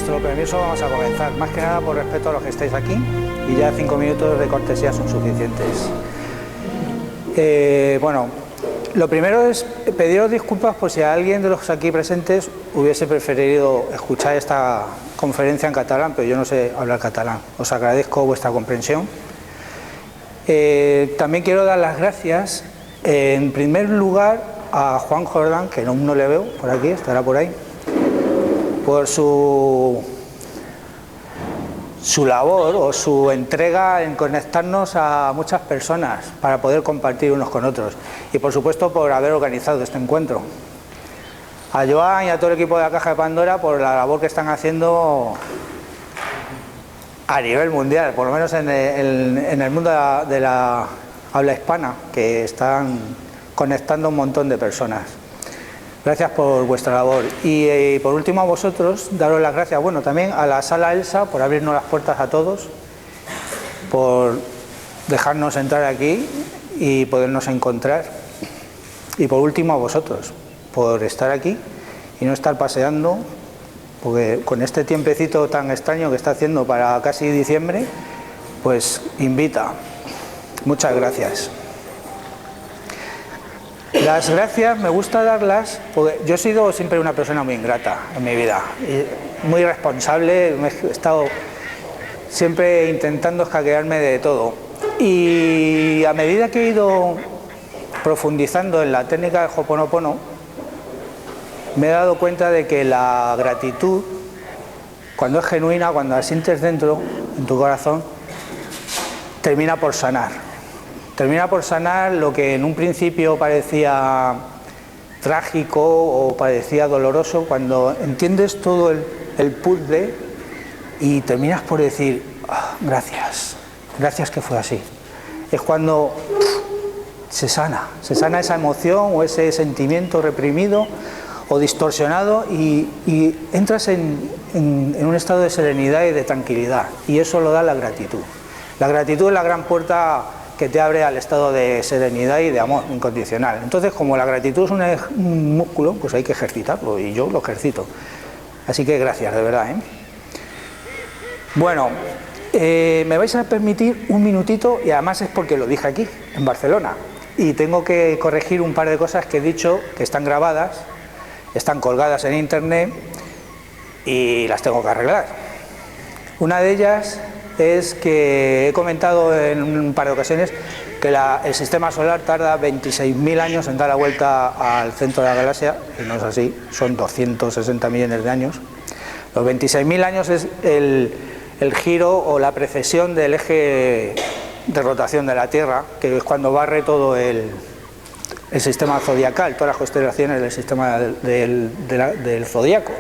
vuestro permiso vamos a comenzar, más que nada por respeto a los que estáis aquí, y ya 5 minutos de cortesía son suficientes. Bueno, lo primero es pediros disculpas por si alguien de los aquí presentes hubiese preferido escuchar esta conferencia en catalán, pero yo no sé hablar catalán. Os agradezco vuestra comprensión. También quiero dar las gracias, en primer lugar, a Juan Jordán, que no le veo por aquí, estará por ahí, por su labor o su entrega en conectarnos a muchas personas para poder compartir unos con otros, y por supuesto por haber organizado este encuentro. A Joan y a todo el equipo de la Caja de Pandora por la labor que están haciendo a nivel mundial, por lo menos en el mundo de la habla hispana, que están conectando un montón de personas. Gracias por vuestra labor. Y por último a vosotros, daros las gracias, bueno, también a la Sala Elsa por abrirnos las puertas a todos, por dejarnos entrar aquí y podernos encontrar. Y por último a vosotros, por estar aquí y no estar paseando, porque con este tiempecito tan extraño que está haciendo para casi diciembre, pues invita. Muchas gracias. Las gracias me gusta darlas porque yo he sido siempre una persona muy ingrata en mi vida, muy responsable, he estado siempre intentando escaquearme de todo, y a medida que he ido profundizando en la técnica del Ho'oponopono me he dado cuenta de que la gratitud, cuando es genuina, cuando la sientes dentro, en tu corazón, termina por sanar. Termina por sanar lo que en un principio parecía trágico o parecía doloroso, cuando entiendes todo el puzzle y terminas por decir, gracias, gracias que fue así. Es cuando se sana esa emoción o ese sentimiento reprimido o distorsionado y entras en un estado de serenidad y de tranquilidad, y eso lo da la gratitud. La gratitud es la gran puerta que te abre al estado de serenidad y de amor incondicional. Entonces, como la gratitud es un músculo, pues hay que ejercitarlo, y yo lo ejercito. Así que gracias, de verdad, ¿eh? Bueno, me vais a permitir un minutito, y además es porque lo dije aquí, en Barcelona, y tengo que corregir un par de cosas que he dicho, que están grabadas, están colgadas en internet, y las tengo que arreglar. Una de ellas es que he comentado en un par de ocasiones que el sistema solar tarda 26.000 años en dar la vuelta al centro de la galaxia, y no es así, son 260 millones de años. Los 26.000 años es el giro o la precesión del eje de rotación de la Tierra, que es cuando barre todo el sistema zodiacal, todas las constelaciones del sistema del zodiaco.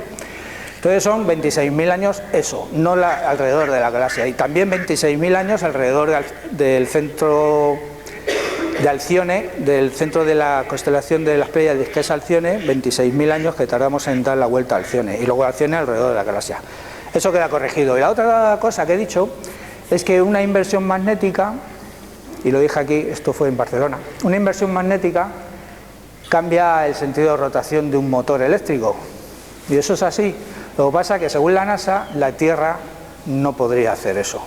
Entonces son 26.000 años eso, no alrededor de la galaxia, y también 26.000 años alrededor del centro de Alcione, del centro de la constelación de las Pléyades, que es Alcione, 26.000 años que tardamos en dar la vuelta a Alcione, y luego Alcione alrededor de la galaxia. Eso queda corregido. Y la otra cosa que he dicho es que una inversión magnética, y lo dije aquí, esto fue en Barcelona, una inversión magnética cambia el sentido de rotación de un motor eléctrico, y eso es así. Lo que pasa es que según la NASA, la Tierra no podría hacer eso.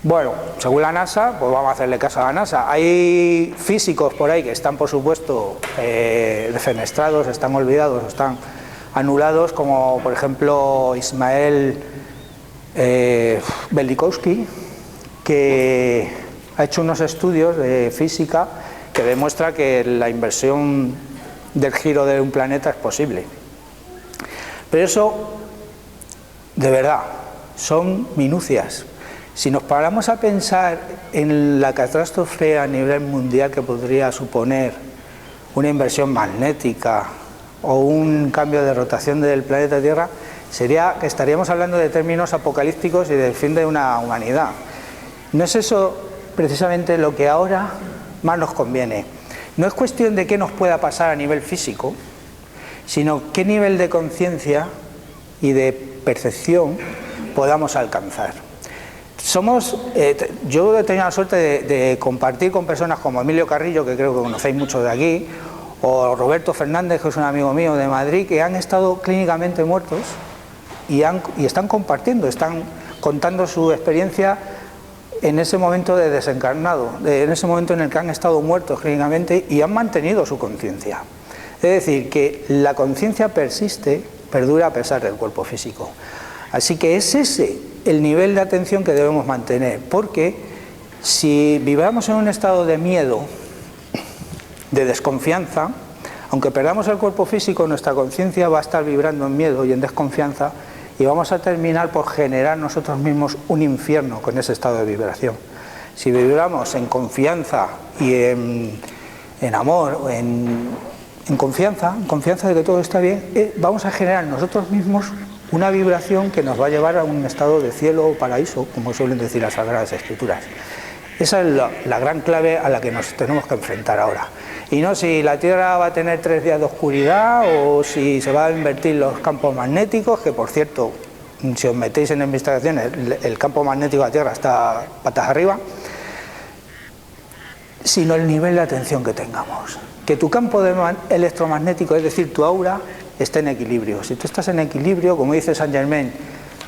Bueno, según la NASA, pues vamos a hacerle caso a la NASA. Hay físicos por ahí que están, por supuesto, defenestrados, están olvidados, están anulados, como por ejemplo Ismael Velikovsky, que ha hecho unos estudios de física que demuestra que la inversión del giro de un planeta es posible. Pero eso, de verdad, son minucias. Si nos paramos a pensar en la catástrofe a nivel mundial que podría suponer una inversión magnética o un cambio de rotación del planeta Tierra, sería que estaríamos hablando de términos apocalípticos y del fin de una humanidad. No es eso precisamente lo que ahora más nos conviene. No es cuestión de qué nos pueda pasar a nivel físico, sino qué nivel de conciencia y de percepción podamos alcanzar. Yo he tenido la suerte de compartir con personas como Emilio Carrillo, que creo que conocéis mucho de aquí, o Roberto Fernández, que es un amigo mío de Madrid, que han estado clínicamente muertos y están compartiendo, están contando su experiencia en ese momento de desencarnado, en ese momento en el que han estado muertos clínicamente y han mantenido su conciencia. Es decir, que la conciencia persiste, perdura a pesar del cuerpo físico. Así que es ese el nivel de atención que debemos mantener, porque si viviéramos en un estado de miedo, de desconfianza, aunque perdamos el cuerpo físico, nuestra conciencia va a estar vibrando en miedo y en desconfianza, y vamos a terminar por generar nosotros mismos un infierno con ese estado de vibración. Si vibramos en confianza y en amor, en confianza de que todo está bien, vamos a generar nosotros mismos una vibración que nos va a llevar a un estado de cielo o paraíso, como suelen decir las Sagradas Escrituras. Esa es la gran clave a la que nos tenemos que enfrentar ahora. Y no si la Tierra va a tener 3 días de oscuridad o si se van a invertir los campos magnéticos, que por cierto, si os metéis en investigaciones, el campo magnético de la Tierra está patas arriba, sino el nivel de atención que tengamos. Que tu campo electromagnético, es decir, tu aura, esté en equilibrio. Si tú estás en equilibrio, como dice Saint Germain,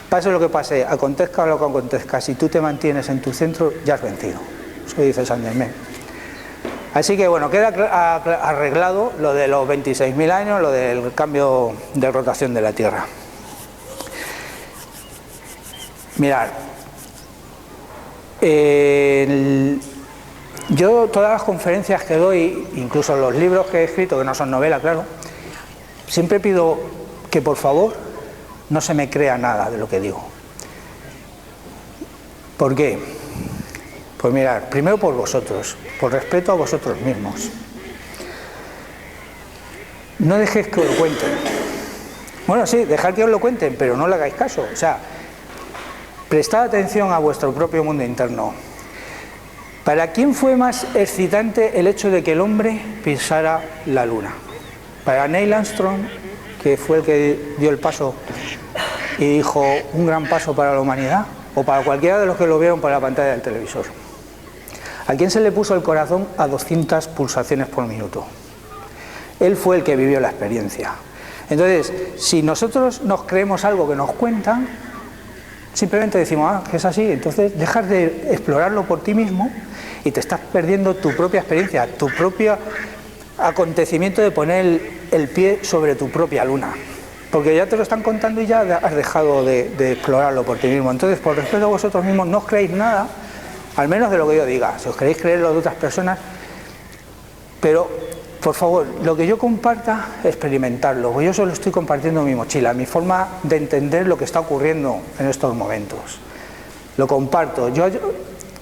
pase lo que pase, acontezca lo que acontezca, si tú te mantienes en tu centro, ya has vencido. Eso dice Saint Germain. Así que bueno, queda arreglado lo de los 26.000 años, lo del cambio de rotación de la Tierra. Mirad, yo todas las conferencias que doy, incluso los libros que he escrito, que no son novelas, claro, siempre pido que por favor no se me crea nada de lo que digo. ¿Por qué? Pues mirad, primero por vosotros, por respeto a vosotros mismos. No dejéis que os lo cuenten. Bueno, sí, dejad que os lo cuenten, pero no le hagáis caso. O sea, prestad atención a vuestro propio mundo interno. ¿Para quién fue más excitante el hecho de que el hombre pisara la luna? ¿Para Neil Armstrong, que fue el que dio el paso y dijo un gran paso para la humanidad? ¿O para cualquiera de los que lo vieron por la pantalla del televisor? ¿A quién se le puso el corazón a 200 pulsaciones por minuto? Él fue el que vivió la experiencia. Entonces, si nosotros nos creemos algo que nos cuentan, simplemente decimos, que es así, entonces dejas de explorarlo por ti mismo y te estás perdiendo tu propia experiencia, tu propio acontecimiento de poner el pie sobre tu propia luna. Porque ya te lo están contando y ya has dejado de explorarlo por ti mismo. Entonces, por respeto a vosotros mismos, no os creéis nada, al menos de lo que yo diga. Si os queréis creer lo de otras personas, pero por favor, lo que yo comparta, experimentarlo, porque yo solo estoy compartiendo mi mochila, mi forma de entender lo que está ocurriendo en estos momentos. Lo comparto.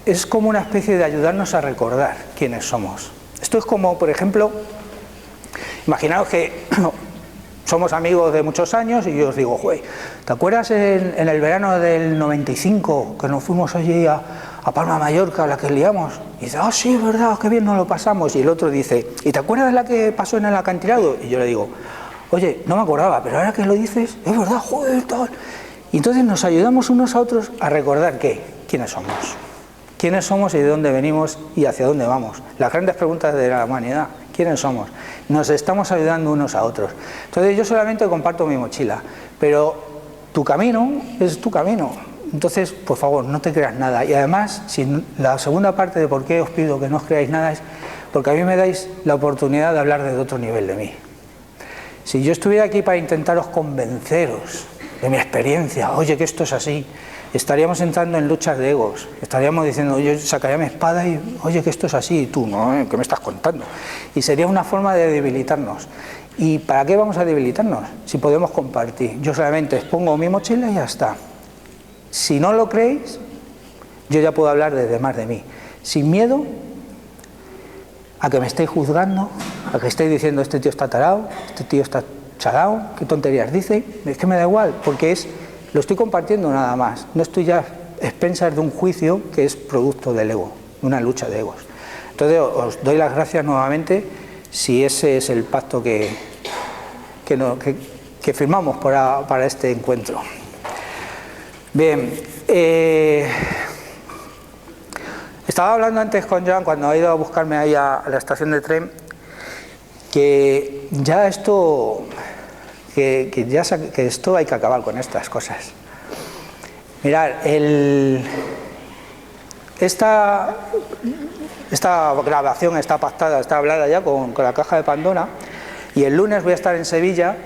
Es como una especie de ayudarnos a recordar quiénes somos. Esto es como, por ejemplo, imaginaos que somos amigos de muchos años y yo os digo, ¿te acuerdas en el verano del 95 que nos fuimos allí a Palma de Mallorca, la que liamos? Y dice, sí, es verdad, qué bien nos lo pasamos. Y el otro dice, ¿y te acuerdas de la que pasó en el acantilado? Y yo le digo, oye, no me acordaba, pero ahora que lo dices, es verdad, tal. Y entonces nos ayudamos unos a otros a recordar quiénes somos. ¿Quiénes somos y de dónde venimos y hacia dónde vamos? Las grandes preguntas de la humanidad. ¿Quiénes somos? Nos estamos ayudando unos a otros. Entonces yo solamente comparto mi mochila, pero tu camino es tu camino. Entonces, por favor, no te creas nada. Y además, la segunda parte de por qué os pido que no os creáis nada es porque a mí me dais la oportunidad de hablar de otro nivel de mí. Si yo estuviera aquí para intentaros convenceros de mi experiencia, oye, que esto es así, estaríamos entrando en luchas de egos, estaríamos diciendo, yo sacaría mi espada y, oye, que esto es así, y tú, no, ¿qué me estás contando? Y sería una forma de debilitarnos. ¿Y para qué vamos a debilitarnos? Si podemos compartir. Yo solamente expongo mi mochila y ya está. Si no lo creéis, yo ya puedo hablar desde más de mí, sin miedo a que me estéis juzgando, a que estéis diciendo, este tío está tarado, este tío está chalao, qué tonterías dice. Es que me da igual, porque lo estoy compartiendo nada más. No estoy ya a expensas de un juicio que es producto del ego, una lucha de egos. Entonces os doy las gracias nuevamente si ese es el pacto que firmamos para este encuentro. Bien, estaba hablando antes con Joan cuando ha ido a buscarme ahí a la estación de tren, que ya esto que esto hay que acabar con estas cosas. Mirad, esta grabación está pactada, está hablada ya con la Caja de Pandora, y el lunes voy a estar en Sevilla,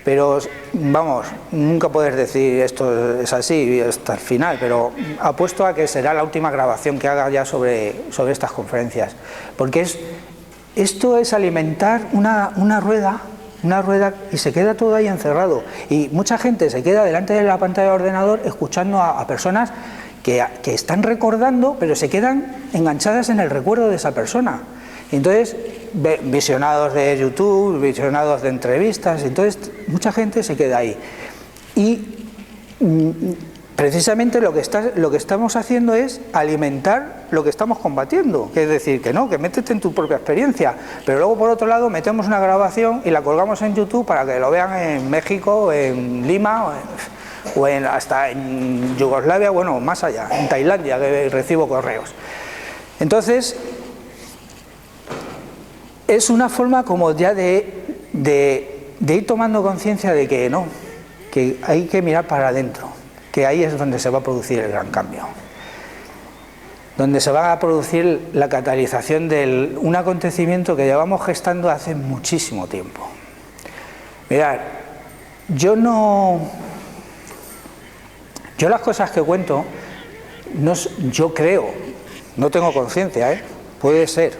pero vamos, nunca puedes decir esto es así hasta el final, pero apuesto a que será la última grabación que haga ya sobre estas conferencias, porque esto es alimentar una rueda y se queda todo ahí encerrado, y mucha gente se queda delante de la pantalla del ordenador escuchando a personas que están recordando, pero se quedan enganchadas en el recuerdo de esa persona. Y entonces, visionados de YouTube, visionados de entrevistas, entonces mucha gente se queda ahí. Y precisamente lo que estamos haciendo es alimentar lo que estamos combatiendo, que es decir, que no, que métete en tu propia experiencia, pero luego por otro lado metemos una grabación y la colgamos en YouTube para que lo vean en México, en Lima, o hasta en Yugoslavia, bueno, más allá, en Tailandia, que recibo correos. Entonces, es una forma como ya de ir tomando conciencia de que no, que hay que mirar para adentro, que ahí es donde se va a producir el gran cambio, donde se va a producir la catalización de un acontecimiento que llevamos gestando hace muchísimo tiempo. Mirad, yo las cosas que cuento, yo creo, no tengo conciencia, puede ser,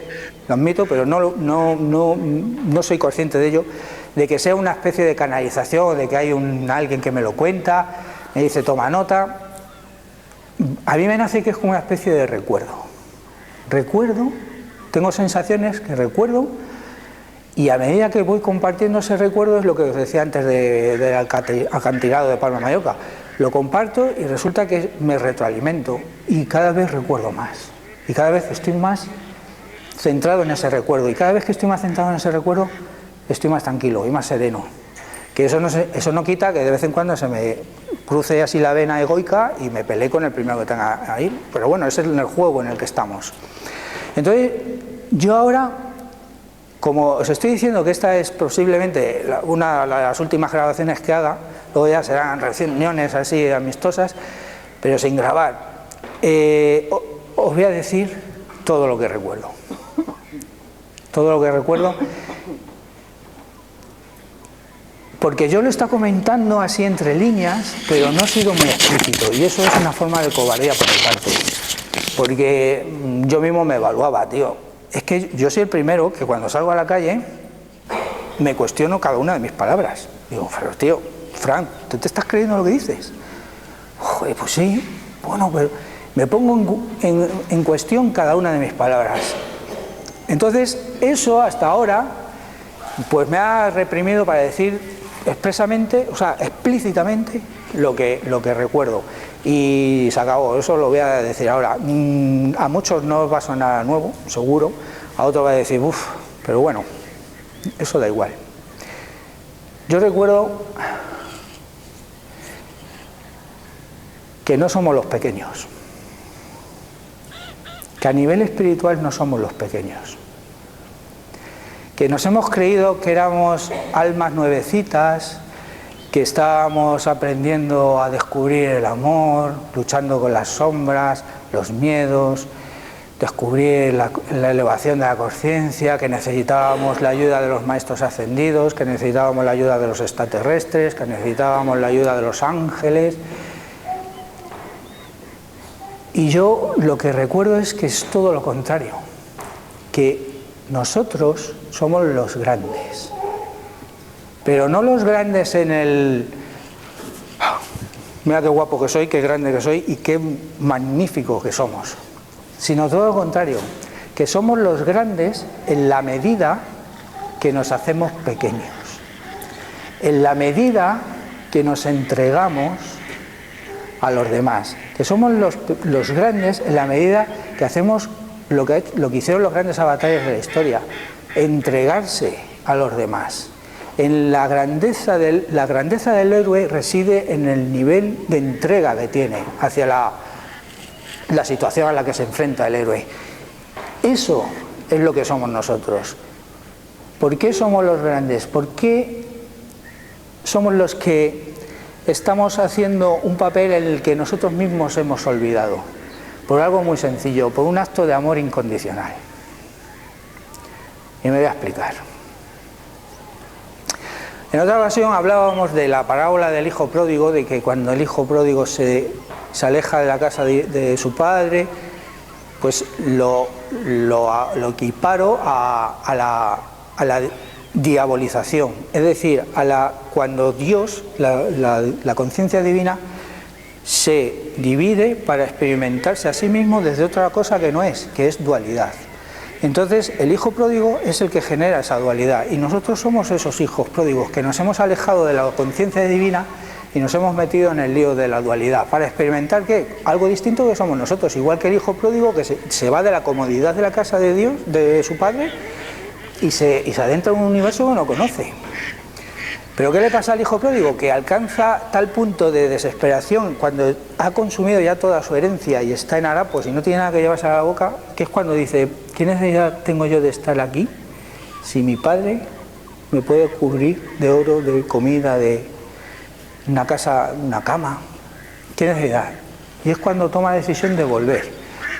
lo admito, pero no soy consciente de ello, de que sea una especie de canalización, de que hay alguien que me lo cuenta, me dice toma nota. A mí me nace que es como una especie de recuerdo, tengo sensaciones que recuerdo, y a medida que voy compartiendo ese recuerdo, es lo que os decía antes del acantilado de Palma de Mallorca, lo comparto y resulta que me retroalimento y cada vez recuerdo más, y cada vez estoy más centrado en ese recuerdo, y cada vez que estoy más centrado en ese recuerdo estoy más tranquilo y más sereno, que eso no quita que de vez en cuando se me cruce así la vena egoica y me peleé con el primero que tenga ahí, pero bueno, ese es el juego en el que estamos. Entonces yo ahora, como os estoy diciendo que esta es posiblemente una de las últimas grabaciones que haga, luego ya serán reuniones así amistosas, pero sin grabar, os voy a decir todo lo que recuerdo. Todo lo que recuerdo, porque yo lo está comentando así entre líneas, pero no he sido muy explícito, y eso es una forma de cobardía por mi parte, porque yo mismo me evaluaba, tío, es que yo soy el primero que cuando salgo a la calle me cuestiono cada una de mis palabras. Digo, pero tío, Frank, ¿tú te estás creyendo lo que dices? Joder, pues sí, bueno, pero me pongo en cuestión cada una de mis palabras. Entonces, eso hasta ahora, pues me ha reprimido para decir expresamente, o sea, explícitamente lo que recuerdo. Y se acabó, eso lo voy a decir ahora. A muchos no os va a sonar nuevo, seguro, a otros va a decir, uff, pero bueno, eso da igual. Yo recuerdo que no somos los pequeños, que a nivel espiritual no somos los pequeños, que nos hemos creído que éramos almas nuevecitas, que estábamos aprendiendo a descubrir el amor, luchando con las sombras, los miedos, descubrir la elevación de la conciencia, que necesitábamos la ayuda de los maestros ascendidos, que necesitábamos la ayuda de los extraterrestres, que necesitábamos la ayuda de los ángeles. Y yo lo que recuerdo es que es todo lo contrario, que nosotros somos los grandes, pero no los grandes en el mira qué guapo que soy, qué grande que soy y qué magnífico que somos, sino todo lo contrario, que somos los grandes en la medida que nos hacemos pequeños, en la medida que nos entregamos a los demás, que somos los grandes en la medida que hacemos lo que hicieron los grandes avatares de la historia, entregarse a los demás. La grandeza del héroe reside en el nivel de entrega que tiene hacia la situación a la que se enfrenta el héroe. Eso es lo que somos nosotros. ¿Por qué somos los grandes? ¿Por qué somos los que estamos haciendo un papel en el que nosotros mismos hemos olvidado, por algo muy sencillo, por un acto de amor incondicional. Y me voy a explicar. En otra ocasión hablábamos de la parábola del hijo pródigo, de que cuando el hijo pródigo se aleja de la casa de su padre, pues lo equiparo a la diabolización, es decir, cuando Dios, la conciencia divina, se divide para experimentarse a sí mismo desde otra cosa que no es, que es dualidad. Entonces el hijo pródigo es el que genera esa dualidad, y nosotros somos esos hijos pródigos que nos hemos alejado de la conciencia divina y nos hemos metido en el lío de la dualidad para experimentar ¿qué? Algo distinto que somos nosotros, igual que el hijo pródigo que se va de la comodidad de la casa de Dios, de su padre, y se adentra en un universo que no conoce. Pero ¿qué le pasa al hijo pródigo? Que alcanza tal punto de desesperación cuando ha consumido ya toda su herencia y está en harapos y no tiene nada que llevarse a la boca, que es cuando dice: ¿qué necesidad tengo yo de estar aquí si mi padre me puede cubrir de oro, de comida, de una casa, una cama? ¿Qué necesidad? Y es cuando toma la decisión de volver.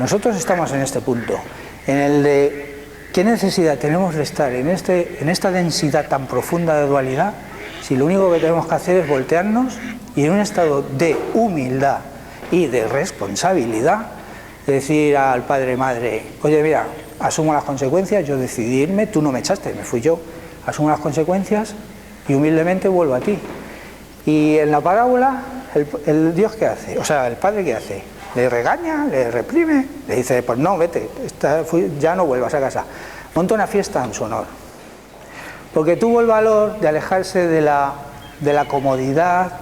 Nosotros estamos en este punto, en el de ¿qué necesidad tenemos de estar en esta densidad tan profunda de dualidad, si lo único que tenemos que hacer es voltearnos y en un estado de humildad y de responsabilidad decir al padre, madre: oye, mira, asumo las consecuencias, yo decidí irme, tú no me echaste, me fui yo, asumo las consecuencias y humildemente vuelvo a ti. Y en la parábola, el Dios, ¿qué hace? O sea, el padre, ¿qué hace? Le regaña, le reprime, le dice: pues no, vete, ya no vuelvas a casa. Monta una fiesta en su honor. Porque tuvo el valor de alejarse de la comodidad,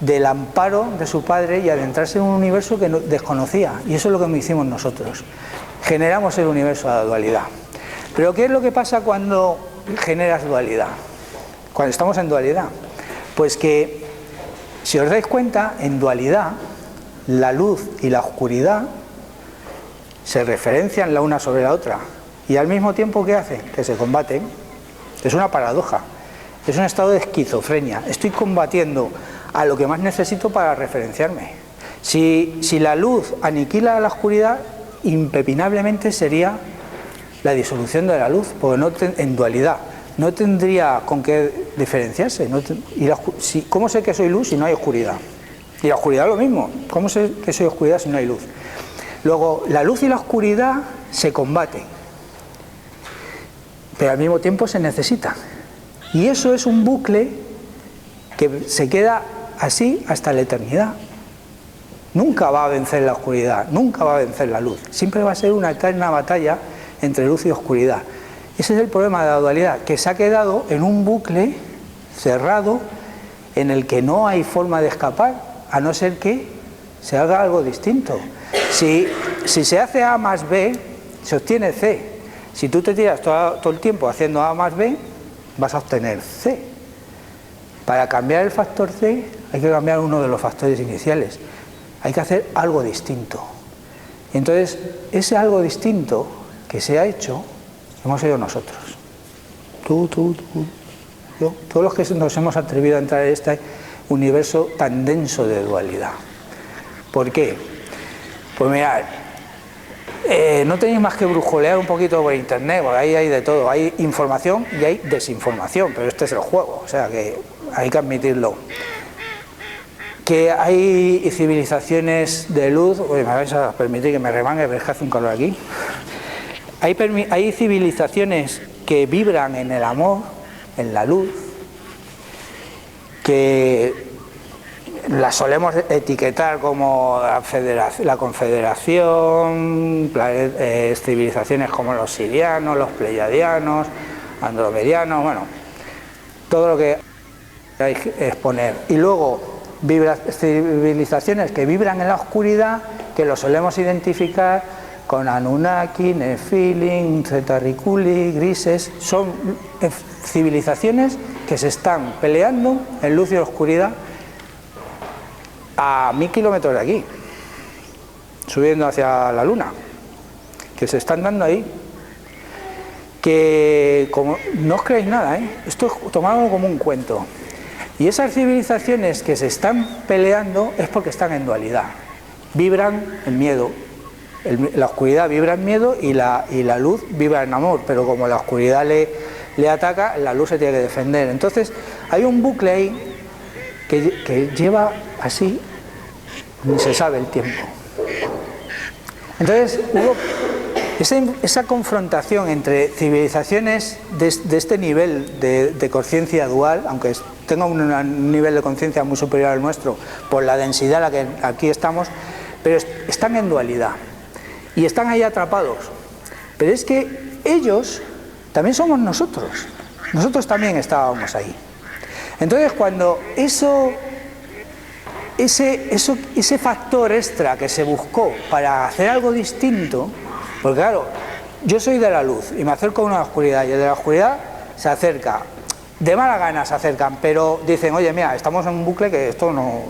del amparo de su padre y adentrarse en un universo que desconocía. Y eso es lo que hicimos nosotros. Generamos el universo de la dualidad. Pero ¿qué es lo que pasa cuando generas dualidad? Cuando estamos en dualidad. Pues que, si os dais cuenta, en dualidad, la luz y la oscuridad se referencian la una sobre la otra. Y al mismo tiempo, ¿qué hacen? Que se combaten. Es una paradoja. Es un estado de esquizofrenia. Estoy combatiendo a lo que más necesito para referenciarme. Si la luz aniquila la oscuridad, impepinablemente sería la disolución de la luz, porque en dualidad no tendría con qué diferenciarse. ¿Cómo sé que soy luz si no hay oscuridad? Y la oscuridad lo mismo. ¿Cómo sé que soy oscuridad si no hay luz? Luego, la luz y la oscuridad se combaten, pero al mismo tiempo se necesitan. Y eso es un bucle que se queda así hasta la eternidad. Nunca va a vencer la oscuridad, nunca va a vencer la luz. Siempre va a ser una eterna batalla entre luz y oscuridad. Ese es el problema de la dualidad, que se ha quedado en un bucle cerrado en el que no hay forma de escapar, a no ser que se haga algo distinto. Si se hace A más B, se obtiene C. Si tú te tiras todo el tiempo haciendo A más B, vas a obtener C. Para cambiar el factor C hay que cambiar uno de los factores iniciales. Hay que hacer algo distinto. Entonces, ese algo distinto que se ha hecho, hemos sido nosotros. Tú, yo, todos los que nos hemos atrevido a entrar en este universo tan denso de dualidad. ¿Por qué? Pues mirad, no tenéis más que brujolear un poquito por internet, porque ahí hay de todo, hay información y hay desinformación, pero este es el juego, o sea que hay que admitirlo. Que hay civilizaciones de luz, me vais a permitir que me remangue, pero es que hace un calor aquí. Hay civilizaciones que vibran en el amor, en la luz, que las solemos etiquetar como la Confederación, civilizaciones como los sirianos, los pleiadianos, andromedianos, bueno, todo lo que hay que exponer. Y luego civilizaciones que vibran en la oscuridad, que lo solemos identificar con Anunnaki, Nephilim, Zetarriculi, Grises. Son civilizaciones que se están peleando en luz y oscuridad a 1000 kilómetros de aquí, subiendo hacia la luna, que se están dando ahí, que como, no os creéis nada, esto es tomarlo como un cuento. Y esas civilizaciones que se están peleando es porque están en dualidad. Vibran en miedo. La oscuridad vibra en miedo y la luz vibra en amor. Pero como la oscuridad le ataca, la luz se tiene que defender. Entonces hay un bucle ahí que lleva así, ni se sabe el tiempo. Entonces hubo esa confrontación entre civilizaciones de este nivel de conciencia dual, aunque tenga un nivel de conciencia muy superior al nuestro por la densidad a la que aquí estamos, pero están en dualidad y están ahí atrapados. Pero es que ellos también somos nosotros también estábamos ahí. Entonces cuando ese factor extra que se buscó para hacer algo distinto, porque claro, yo soy de la luz y me acerco a una oscuridad, y el de la oscuridad se acerca, de mala gana se acercan, pero dicen, oye, mira, estamos en un bucle que esto no,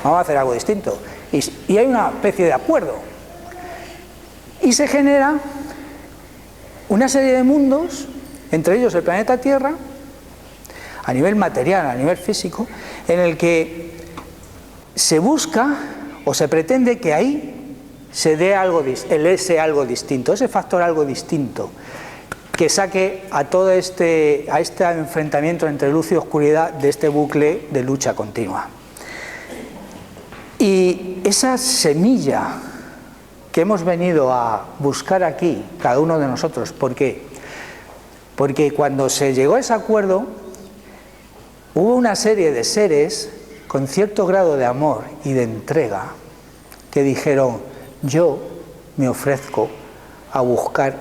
vamos a hacer algo distinto, y hay una especie de acuerdo, y se genera una serie de mundos, entre ellos el planeta Tierra, a nivel material, a nivel físico, en el que se busca o se pretende que ahí se dé ese algo distinto, ese factor algo distinto, que saque a todo este enfrentamiento entre luz y oscuridad de este bucle de lucha continua. Y esa semilla que hemos venido a buscar aquí, cada uno de nosotros, ¿por qué? Porque cuando se llegó a ese acuerdo, hubo una serie de seres con cierto grado de amor y de entrega que dijeron, yo me ofrezco a buscar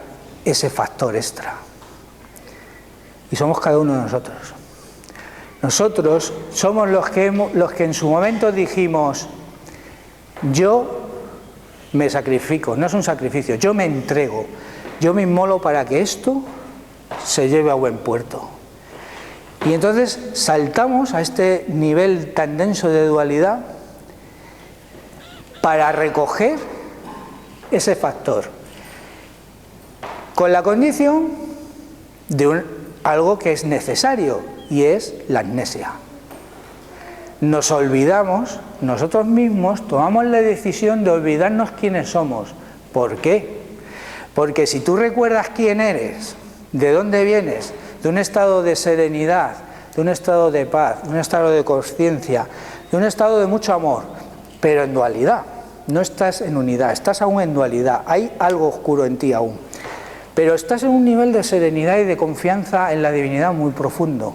ese factor extra. Y somos cada uno de nosotros. Nosotros somos los que en su momento dijimos, yo me sacrifico, no es un sacrificio, yo me entrego, yo me inmolo para que esto se lleve a buen puerto. Y entonces saltamos a este nivel tan denso de dualidad para recoger ese factor, con la condición de algo que es necesario, y es la amnesia. Nos olvidamos, nosotros mismos tomamos la decisión de olvidarnos quiénes somos. ¿Por qué? Porque si tú recuerdas quién eres, de dónde vienes, de un estado de serenidad, de un estado de paz, de un estado de conciencia, de un estado de mucho amor, pero en dualidad, no estás en unidad, estás aún en dualidad, hay algo oscuro en ti aún, pero estás en un nivel de serenidad y de confianza en la divinidad muy profundo.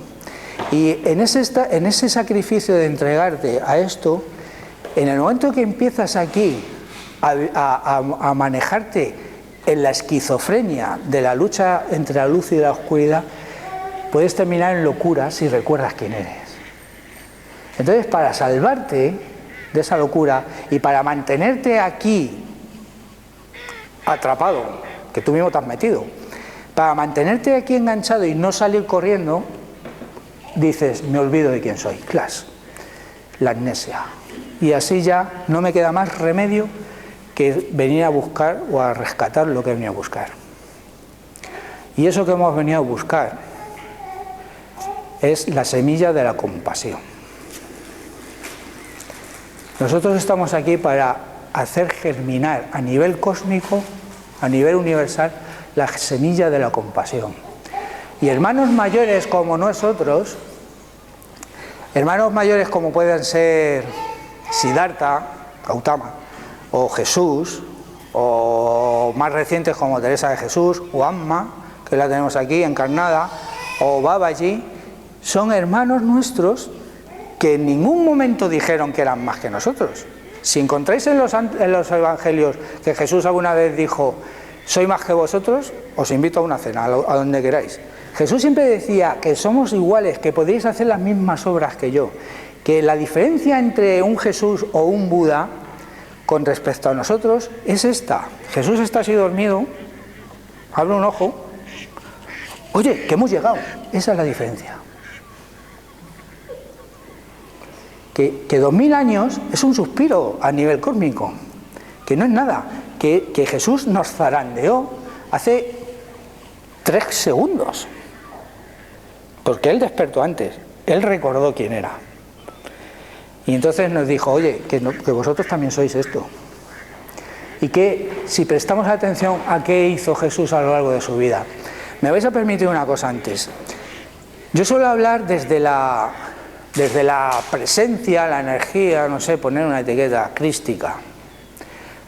Y en ese sacrificio de entregarte a esto, en el momento que empiezas aquí a manejarte en la esquizofrenia de la lucha entre la luz y la oscuridad, puedes terminar en locura si recuerdas quién eres. Entonces, para salvarte de esa locura y para mantenerte aquí atrapado, que tú mismo te has metido, para mantenerte aquí enganchado y no salir corriendo, dices, me olvido de quién soy, clas, la amnesia. Y así ya no me queda más remedio que venir a buscar o a rescatar lo que he venido a buscar. Y eso que hemos venido a buscar es la semilla de la compasión. Nosotros estamos aquí para hacer germinar a nivel cósmico, a nivel universal, la semilla de la compasión. Y hermanos mayores como nosotros, hermanos mayores como pueden ser Siddhartha, Gautama, o Jesús, o más recientes como Teresa de Jesús, o Amma, que la tenemos aquí encarnada, o Babaji, son hermanos nuestros que en ningún momento dijeron que eran más que nosotros. Si encontráis en los evangelios que Jesús alguna vez dijo, soy más que vosotros, os invito a una cena, a donde queráis. Jesús siempre decía que somos iguales, que podéis hacer las mismas obras que yo, que la diferencia entre un Jesús o un Buda con respecto a nosotros es esta. Jesús está así dormido, abre un ojo, oye, que hemos llegado, esa es la diferencia. Que 2000 años es un suspiro a nivel cósmico, que no es nada, que Jesús nos zarandeó hace 3 segundos, porque Él despertó antes, Él recordó quién era. Y entonces nos dijo, oye, que vosotros también sois esto. Y que si prestamos atención a qué hizo Jesús a lo largo de su vida. Me vais a permitir una cosa antes. Yo suelo hablar desde la presencia, la energía, no sé, poner una etiqueta crística.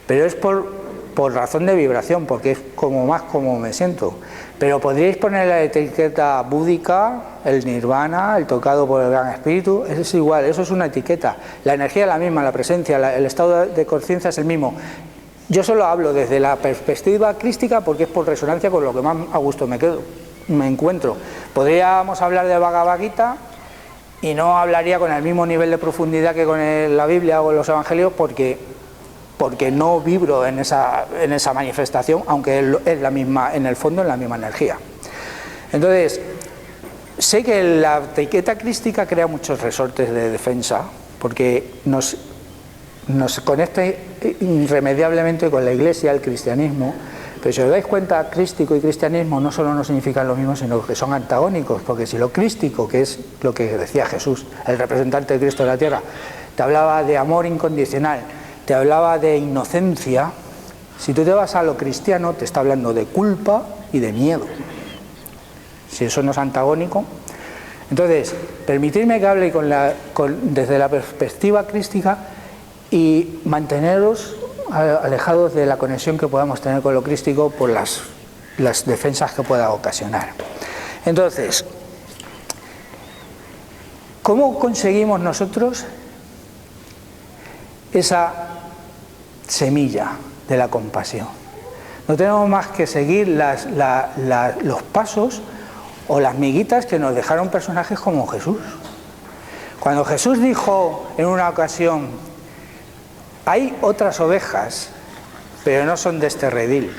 Pero es por razón de vibración, porque es más como me siento. Pero podríais poner la etiqueta búdica, el nirvana, el tocado por el gran espíritu, eso es igual, eso es una etiqueta. La energía es la misma, la presencia, el estado de conciencia es el mismo. Yo solo hablo desde la perspectiva crística porque es por resonancia con lo que más a gusto me encuentro. Podríamos hablar de Bhagavad Gita y no hablaría con el mismo nivel de profundidad que con la Biblia o los Evangelios porque no vibro en esa manifestación, aunque es la misma, en el fondo es la misma energía. Entonces, sé que la etiqueta crística crea muchos resortes de defensa, porque nos conecta irremediablemente con la Iglesia, el cristianismo, pero si os dais cuenta, crístico y cristianismo no solo no significan lo mismo, sino que son antagónicos, porque si lo crístico, que es lo que decía Jesús, el representante de Cristo en la tierra, te hablaba de amor incondicional, te hablaba de inocencia, si tú te vas a lo cristiano te está hablando de culpa y de miedo. Si eso no es antagónico, entonces permitidme que hable desde la perspectiva crística y manteneros alejados de la conexión que podamos tener con lo crístico por las defensas que pueda ocasionar. Entonces, ¿cómo conseguimos nosotros esa semilla de la compasión? No tenemos más que seguir los pasos o las miguitas que nos dejaron personajes como Jesús. Cuando Jesús dijo en una ocasión, hay otras ovejas, pero no son de este redil.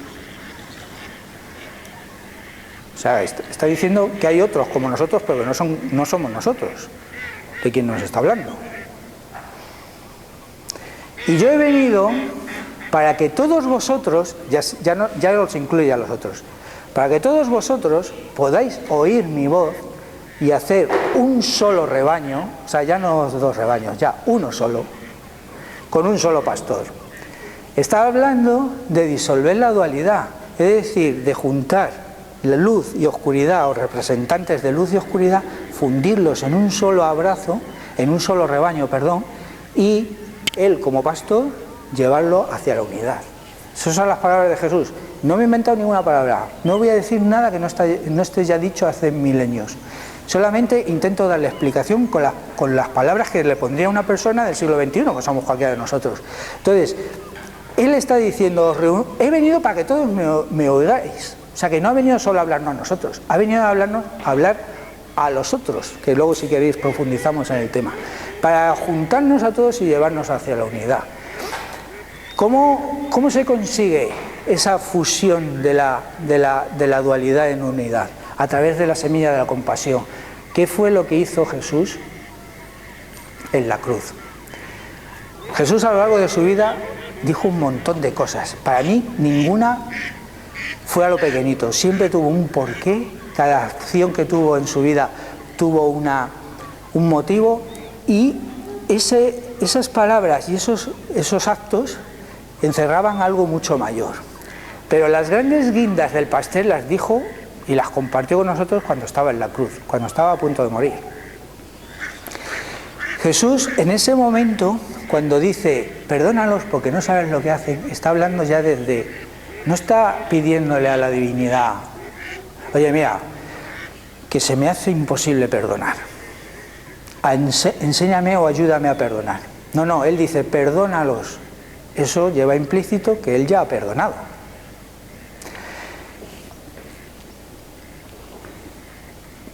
O sea, está diciendo que hay otros como nosotros, pero que no somos nosotros de quien nos está hablando. Y yo he venido para que todos vosotros, ya los incluye a los otros, para que todos vosotros podáis oír mi voz y hacer un solo rebaño, o sea, ya no dos rebaños, ya uno solo, con un solo pastor. Está hablando de disolver la dualidad, es decir, de juntar la luz y oscuridad, o representantes de luz y oscuridad, fundirlos en un solo abrazo, en un solo rebaño, y él como pastor llevarlo hacia la unidad. Esas son las palabras de Jesús. No me he inventado ninguna palabra, no voy a decir nada que no esté ya dicho hace milenios. Solamente intento darle explicación con las palabras que le pondría a una persona del siglo XXI, que somos cualquiera de nosotros. Entonces, él está diciendo, he venido para que todos me oigáis. O sea, que no ha venido solo a hablarnos a nosotros, ha venido a hablar a los otros, que luego si queréis profundizamos en el tema, para juntarnos a todos y llevarnos hacia la unidad. ¿Cómo se consigue esa fusión de la dualidad en unidad? A través de la semilla de la compasión. ¿Qué fue lo que hizo Jesús en la cruz? Jesús a lo largo de su vida dijo un montón de cosas. Para mí ninguna fue a lo pequeñito. Siempre tuvo un porqué. Cada acción que tuvo en su vida tuvo un motivo, y esas palabras y esos actos encerraban algo mucho mayor. Pero las grandes guindas del pastel las dijo y las compartió con nosotros cuando estaba en la cruz, cuando estaba a punto de morir. Jesús, en ese momento, cuando dice, perdónalos porque no saben lo que hacen, está hablando ya no está pidiéndole a la divinidad, oye, mira, que se me hace imposible perdonar, enséñame o ayúdame a perdonar. No, él dice, perdónalos. Eso lleva implícito que él ya ha perdonado.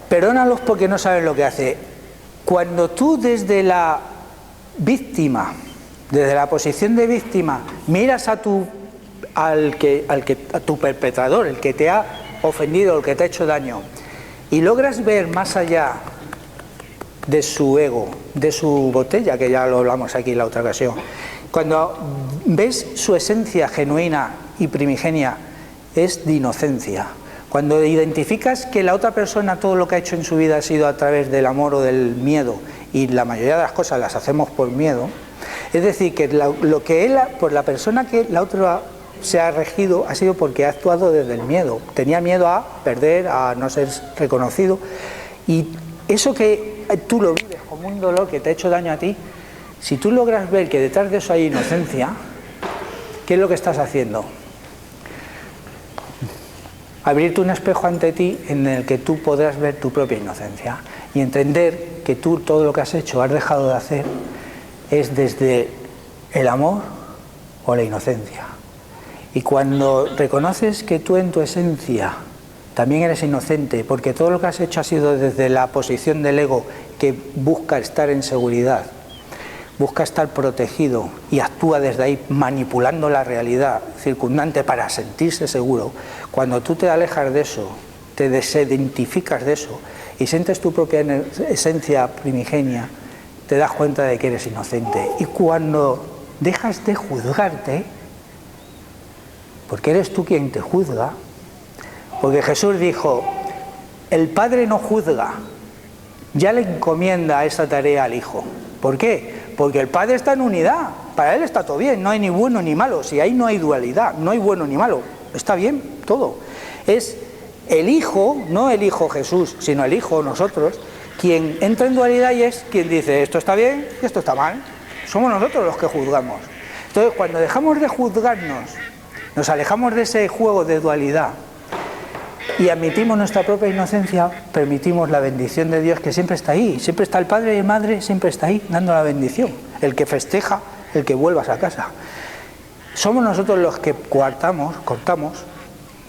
Perdónalos porque no saben lo que hace. Cuando tú desde la víctima, desde la posición de víctima, miras a tu perpetrador, el que te ha ofendido, el que te ha hecho daño, y logras ver más allá de su ego, de su botella, que ya lo hablamos aquí en la otra ocasión, cuando ves su esencia genuina y primigenia, es de inocencia. Cuando identificas que la otra persona todo lo que ha hecho en su vida ha sido a través del amor o del miedo, y la mayoría de las cosas las hacemos por miedo, es decir, que lo que él, por la persona que la otra se ha regido, ha sido porque ha actuado desde el miedo. Tenía miedo a perder, a no ser reconocido, y eso que tú lo vives como un dolor que te ha hecho daño a ti, si tú logras ver que detrás de eso hay inocencia, ¿qué es lo que estás haciendo? Abrirte un espejo ante ti en el que tú podrás ver tu propia inocencia y entender que tú todo lo que has hecho, has dejado de hacer, es desde el amor o la inocencia. Y cuando reconoces que tú en tu esencia también eres inocente, porque todo lo que has hecho ha sido desde la posición del ego que busca estar en seguridad, busca estar protegido y actúa desde ahí manipulando la realidad circundante para sentirse seguro, cuando tú te alejas de eso, te desidentificas de eso y sientes tu propia esencia primigenia, te das cuenta de que eres inocente. Y cuando dejas de juzgarte, porque eres tú quien te juzga, porque Jesús dijo, el Padre no juzga, ya le encomienda esa tarea al Hijo. ¿Por qué? Porque el Padre está en unidad, para Él está todo bien, no hay ni bueno ni malo, si ahí no hay dualidad, no hay bueno ni malo, está bien todo. Es el Hijo, no el Hijo Jesús, sino el Hijo, nosotros, quien entra en dualidad y es quien dice esto está bien y esto está mal. Somos nosotros los que juzgamos. Entonces, cuando dejamos de juzgarnos, nos alejamos de ese juego de dualidad y admitimos nuestra propia inocencia, permitimos la bendición de Dios que siempre está ahí, siempre está el Padre y la Madre, siempre está ahí dando la bendición, el que festeja, el que vuelvas a casa. Somos nosotros los que cortamos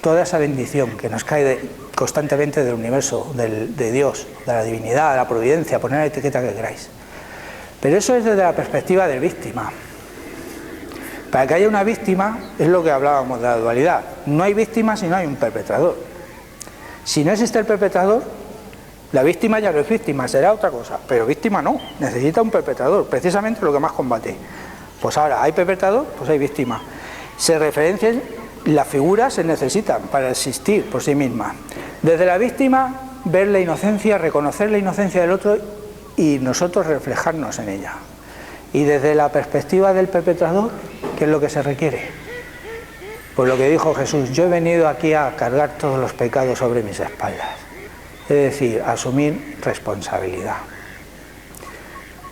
toda esa bendición que nos cae constantemente del universo, de Dios, de la divinidad, de la providencia, poner la etiqueta que queráis. Pero eso es desde la perspectiva del víctima. Para que haya una víctima, es lo que hablábamos de la dualidad. No hay víctima si no hay un perpetrador. Si no existe el perpetrador, la víctima ya no es víctima, será otra cosa. Pero víctima no, necesita un perpetrador, precisamente lo que más combate. Pues ahora, hay perpetrador, pues hay víctima. Se referencian, las figuras se necesitan para existir por sí mismas. Desde la víctima, ver la inocencia, reconocer la inocencia del otro y nosotros reflejarnos en ella. Y desde la perspectiva del perpetrador, ¿qué es lo que se requiere? Pues lo que dijo Jesús, yo he venido aquí a cargar todos los pecados sobre mis espaldas. Es decir, asumir responsabilidad.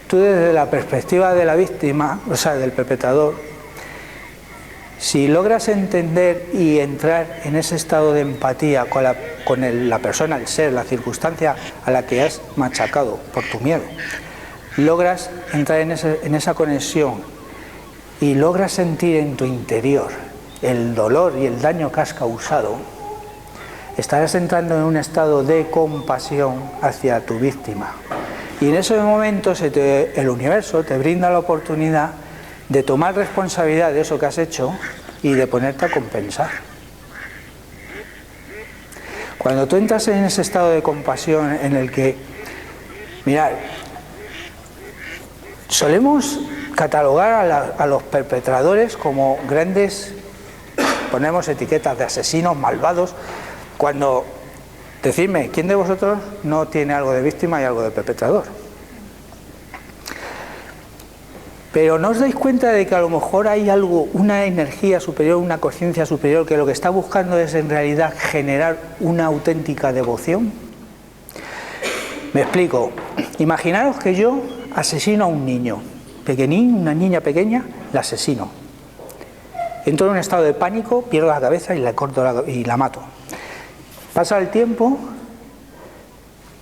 Tú desde la perspectiva de la víctima, o sea, del perpetrador, si logras entender y entrar en ese estado de empatía con la persona, el ser, la circunstancia a la que has machacado por tu miedo, logras entrar en esa conexión y logras sentir en tu interior el dolor y el daño que has causado, estarás entrando en un estado de compasión hacia tu víctima. Y en ese momento el universo te brinda la oportunidad de tomar responsabilidad de eso que has hecho y de ponerte a compensar. Cuando tú entras en ese estado de compasión en el que, mirad, solemos catalogar a los perpetradores como grandes, ponemos etiquetas de asesinos, malvados, cuando, decidme, ¿quién de vosotros no tiene algo de víctima y algo de perpetrador? Pero ¿no os dais cuenta de que a lo mejor hay algo, una energía superior, una conciencia superior, que lo que está buscando es en realidad generar una auténtica devoción? Me explico. Imaginaros que yo asesino a un niño pequeñín, una niña pequeña, la asesino. Entro en un estado de pánico, pierdo la cabeza y la corto y la mato. Pasa el tiempo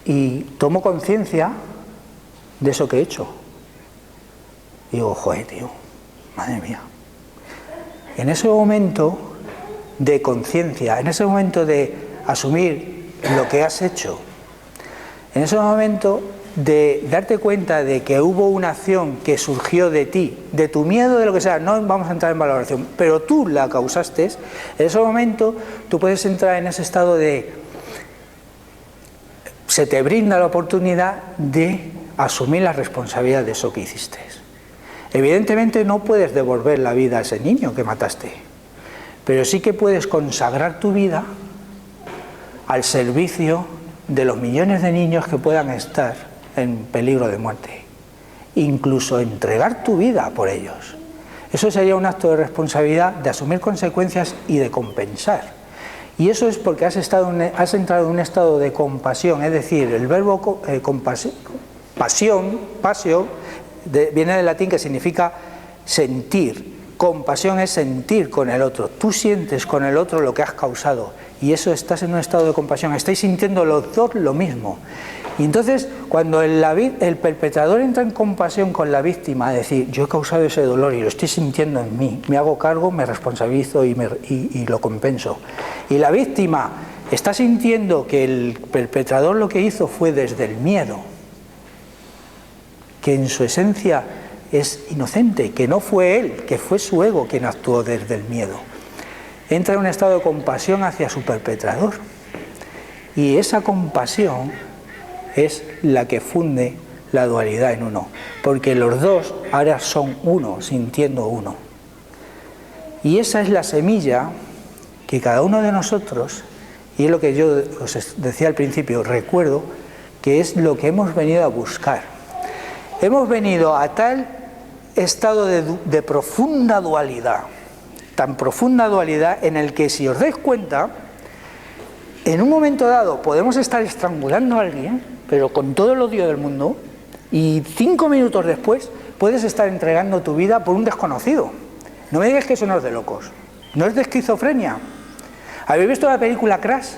y tomo conciencia de eso que he hecho. Digo, joder, tío, madre mía. En ese momento de conciencia, en ese momento de asumir lo que has hecho, en ese momento de darte cuenta de que hubo una acción que surgió de ti, de tu miedo, de lo que sea, no vamos a entrar en valoración, pero tú la causaste, en ese momento tú puedes entrar en ese estado de... se te brinda la oportunidad de asumir la responsabilidad de eso que hiciste. Evidentemente no puedes devolver la vida a ese niño que mataste, pero sí que puedes consagrar tu vida al servicio de los millones de niños que puedan estar en peligro de muerte, incluso entregar tu vida por ellos. Eso sería un acto de responsabilidad, de asumir consecuencias y de compensar. Y eso es porque has entrado en un estado de compasión, es decir, el verbo pasión viene del latín que significa sentir. Compasión es sentir con el otro. Tú sientes con el otro lo que has causado. Y eso, estás en un estado de compasión. Estáis sintiendo los dos lo mismo. Y entonces, cuando el perpetrador entra en compasión con la víctima, es decir, yo he causado ese dolor y lo estoy sintiendo en mí, me hago cargo, me responsabilizo y lo compenso. Y la víctima está sintiendo que el perpetrador lo que hizo fue desde el miedo, que en su esencia es inocente, que no fue él, que fue su ego quien actuó desde el miedo. Entra en un estado de compasión hacia su perpetrador. Y esa compasión es la que funde la dualidad en uno, porque los dos ahora son uno, sintiendo uno. Y esa es la semilla que cada uno de nosotros, y es lo que yo os decía al principio, recuerdo que es lo que hemos venido a buscar. Hemos venido a tal estado de profunda dualidad, tan profunda dualidad en el que, si os dais cuenta, en un momento dado podemos estar estrangulando a alguien, pero con todo el odio del mundo, y 5 minutos después puedes estar entregando tu vida por un desconocido. No me digas que eso no es de locos, no es de esquizofrenia. ¿Habéis visto la película Crash?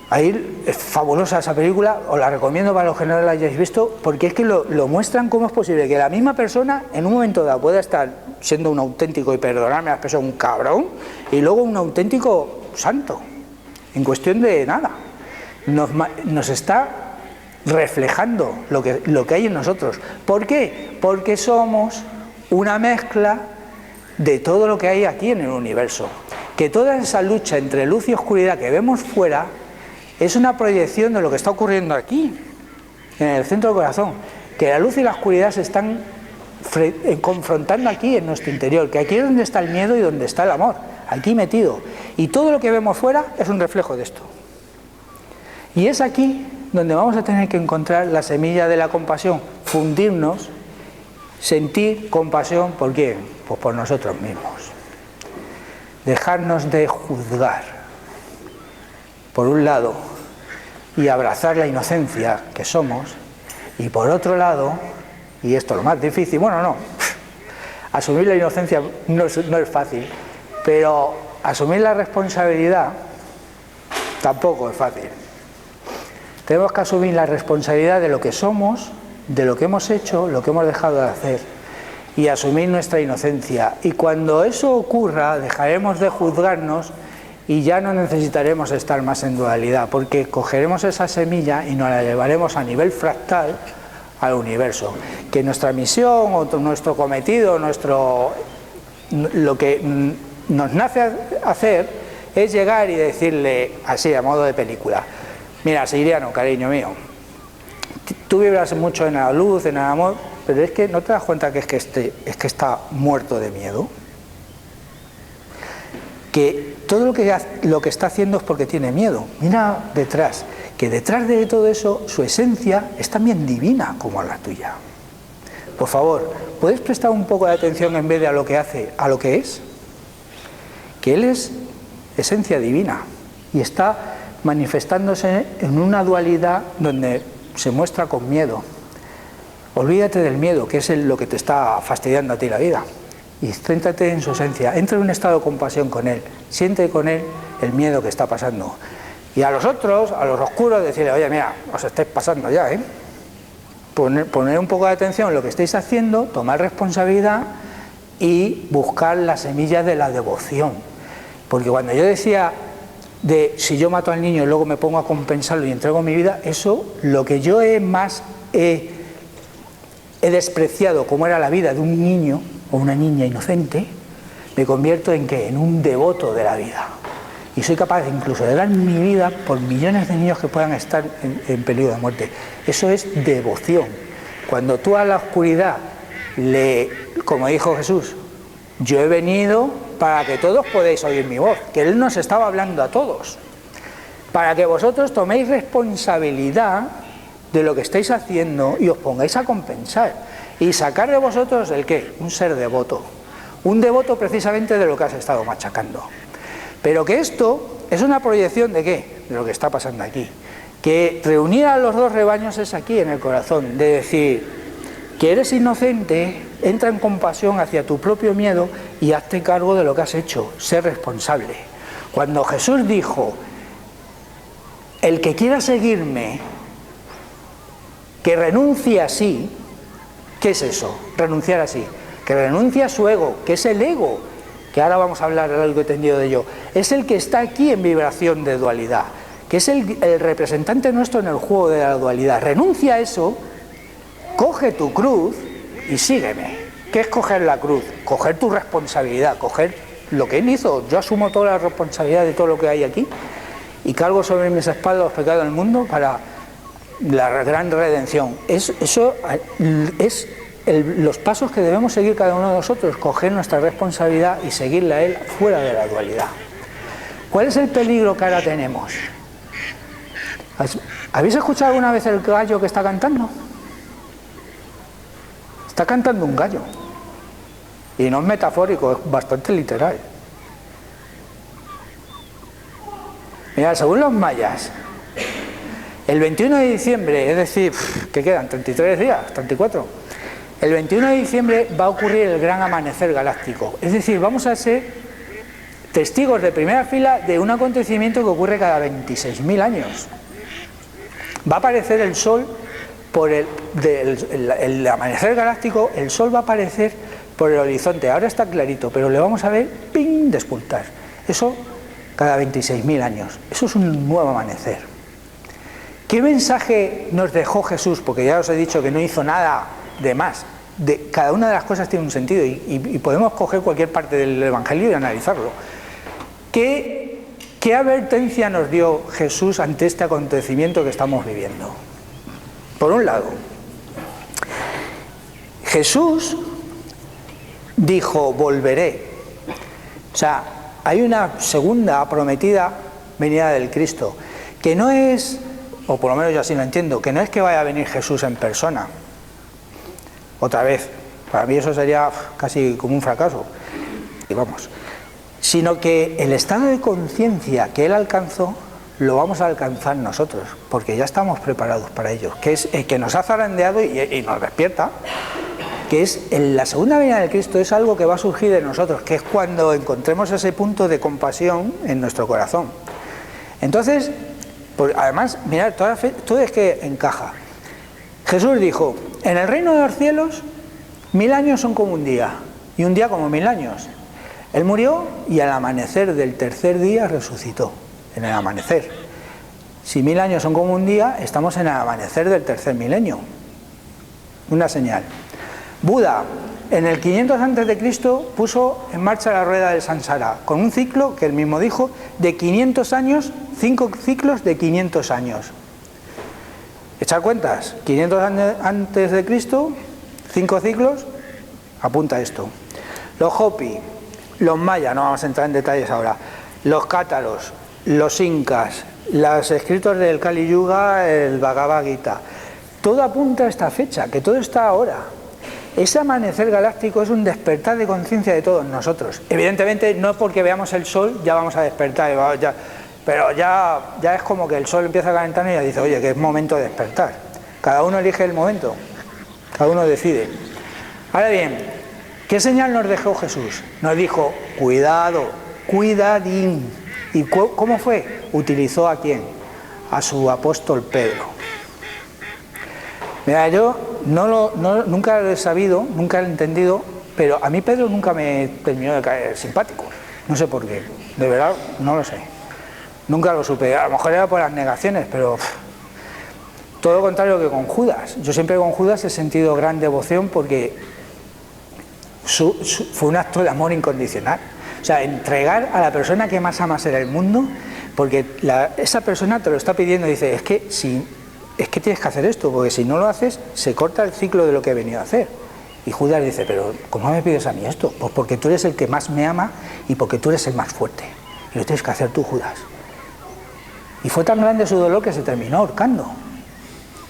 Ahí es fabulosa esa película, os la recomiendo para los que no la hayáis visto, porque es que lo muestran cómo es posible que la misma persona en un momento dado pueda estar siendo un auténtico, y perdonadme la expresión, un cabrón, y luego un auténtico santo, en cuestión de nada. Nos está reflejando lo que hay en nosotros. ¿Por qué? Porque somos una mezcla de todo lo que hay aquí en el universo. Que toda esa lucha entre luz y oscuridad que vemos fuera es una proyección de lo que está ocurriendo aquí, en el centro del corazón. Que la luz y la oscuridad se están confrontando aquí en nuestro interior, que aquí es donde está el miedo y donde está el amor, aquí metido. Y todo lo que vemos fuera es un reflejo de esto. Y es aquí donde vamos a tener que encontrar la semilla de la compasión, fundirnos, sentir compasión. ¿Por qué? Pues por nosotros mismos. Dejarnos de juzgar, por un lado, y abrazar la inocencia que somos, y por otro lado, y esto es lo más difícil, bueno, no, asumir la inocencia no es fácil, pero asumir la responsabilidad tampoco es fácil. Tenemos que asumir la responsabilidad de lo que somos, de lo que hemos hecho, lo que hemos dejado de hacer, y asumir nuestra inocencia. Y cuando eso ocurra, dejaremos de juzgarnos y ya no necesitaremos estar más en dualidad, porque cogeremos esa semilla y nos la llevaremos a nivel fractal al universo. Que nuestra misión, o nuestro cometido, lo que nos nace hacer es llegar y decirle, así a modo de película: mira, Siriano, cariño mío, tú vibras mucho en la luz, en el amor, pero es que no te das cuenta que es que está muerto de miedo. Que todo lo que está haciendo es porque tiene miedo. Mira detrás, que detrás de todo eso su esencia es también divina como la tuya. Por favor, ¿puedes prestar un poco de atención en vez de a lo que hace, a lo que es? Que él es esencia divina y está manifestándose en una dualidad donde se muestra con miedo. Olvídate del miedo, que es lo que te está fastidiando a ti la vida, y céntrate en su esencia. Entra en un estado de compasión con él, siente con él el miedo que está pasando. Y a los otros, a los oscuros, decirle: oye, mira, os estáis pasando ya, ¿eh? Poner un poco de atención en lo que estáis haciendo, tomar responsabilidad y buscar la semilla de la devoción. Porque cuando yo decía de si yo mato al niño y luego me pongo a compensarlo y entrego mi vida, eso, lo que yo he despreciado como era la vida de un niño o una niña inocente, me convierto en ¿qué? En un devoto de la vida. Y soy capaz incluso de dar mi vida por millones de niños que puedan estar en peligro de muerte. Eso es devoción. Cuando tú a la oscuridad como dijo Jesús, yo he venido para que todos podáis oír mi voz, que Él nos estaba hablando a todos. para que vosotros toméis responsabilidad de lo que estáis haciendo y os pongáis a compensar y sacar de vosotros el ¿qué? Un ser devoto, un devoto precisamente de lo que has estado machacando. Pero que esto es una proyección de ¿qué? De lo que está pasando aquí. Que reunir a los dos rebaños es aquí en el corazón, de decir que eres inocente, entra en compasión hacia tu propio miedo y hazte cargo de lo que has hecho, sé responsable. Cuando Jesús dijo, el que quiera seguirme, que renuncie así, ¿qué es eso? Renunciar así, que renuncie a su ego, que es el ego, que ahora vamos a hablar algo entendido de ello, es el que está aquí en vibración de dualidad, que es el representante nuestro en el juego de la dualidad. Renuncia a eso, coge tu cruz y sígueme. ¿Qué es coger la cruz? Coger tu responsabilidad, coger lo que Él hizo. Yo asumo toda la responsabilidad de todo lo que hay aquí y cargo sobre mis espaldas los pecados del mundo para la gran redención. Eso es los pasos que debemos seguir cada uno de nosotros, coger nuestra responsabilidad y seguirla a Él fuera de la dualidad. ¿Cuál es el peligro que ahora tenemos? ¿Habéis escuchado alguna vez el gallo que está cantando? Está cantando un gallo. Y no es metafórico, es bastante literal. Mirad, según los mayas, el 21 de diciembre, es decir, ¿qué quedan? 33 días, 34. El 21 de diciembre va a ocurrir el gran amanecer galáctico. Es decir, vamos a ser testigos de primera fila de un acontecimiento que ocurre cada 26.000 años. Va a aparecer el Sol por el amanecer galáctico, el Sol va a aparecer por el horizonte. Ahora está clarito, pero le vamos a ver ¡ping! Despuntar. Eso cada 26.000 años. Eso es un nuevo amanecer. ¿Qué mensaje nos dejó Jesús? Porque ya os he dicho que no hizo nada de más. Cada una de las cosas tiene un sentido y podemos coger cualquier parte del Evangelio y analizarlo. ¿Qué advertencia nos dio Jesús ante este acontecimiento que estamos viviendo? Por un lado, Jesús dijo, volveré. O sea, hay una segunda prometida venida del Cristo, que no es, o por lo menos yo así lo entiendo, que no es que vaya a venir Jesús en persona, otra vez. Para mí eso sería casi como un fracaso. Y vamos. Sino que el estado de conciencia que Él alcanzó, lo vamos a alcanzar nosotros, porque ya estamos preparados para ello, que es el que nos ha zarandeado y nos despierta, que es la segunda venida de Cristo, es algo que va a surgir de nosotros, que es cuando encontremos ese punto de compasión en nuestro corazón. Entonces, pues además, mirad, todo es que encaja. Jesús dijo, en el reino de los cielos, 1000 años son como un día, y un día como 1000 años. Él murió y al amanecer del tercer día resucitó, en el amanecer. Si 1000 años son como un día, estamos en el amanecer del tercer milenio. Una señal. Buda, en el 500 a.C., puso en marcha la rueda del Sansara, con un ciclo, que él mismo dijo, de 500 años, 5 ciclos de 500 años. Echad cuentas, 500 años antes de Cristo, 5 ciclos, apunta esto. Los Hopi, los mayas, no vamos a entrar en detalles ahora, los cátaros, los incas, los escritos del Kali Yuga, el Bhagavad Gita, todo apunta a esta fecha, que todo está ahora. Ese amanecer galáctico es un despertar de conciencia de todos nosotros. Evidentemente no porque veamos el sol ya vamos a despertar, pero ya es como que el sol empieza a calentar y ya dice, oye, que es momento de despertar. Cada uno elige el momento, cada uno decide. Ahora bien, ¿qué señal nos dejó Jesús? Nos dijo, cuidado, cuidadín. ¿Y cómo fue? Utilizó ¿a quién? A su apóstol Pedro. Mira, yo nunca lo he sabido, nunca lo he entendido, pero a mí Pedro nunca me terminó de caer simpático. No sé por qué, de verdad, no lo sé. Nunca lo supe, a lo mejor era por las negaciones, pero todo lo contrario que con Judas. Yo siempre con Judas he sentido gran devoción porque fue un acto de amor incondicional. O sea, entregar a la persona que más amas en el mundo, porque esa persona te lo está pidiendo y dice, es que tienes que hacer esto, porque si no lo haces, se corta el ciclo de lo que he venido a hacer. Y Judas dice, pero ¿cómo me pides a mí esto? Pues porque tú eres el que más me ama y porque tú eres el más fuerte. Y lo tienes que hacer tú, Judas. Y fue tan grande su dolor que se terminó ahorcando,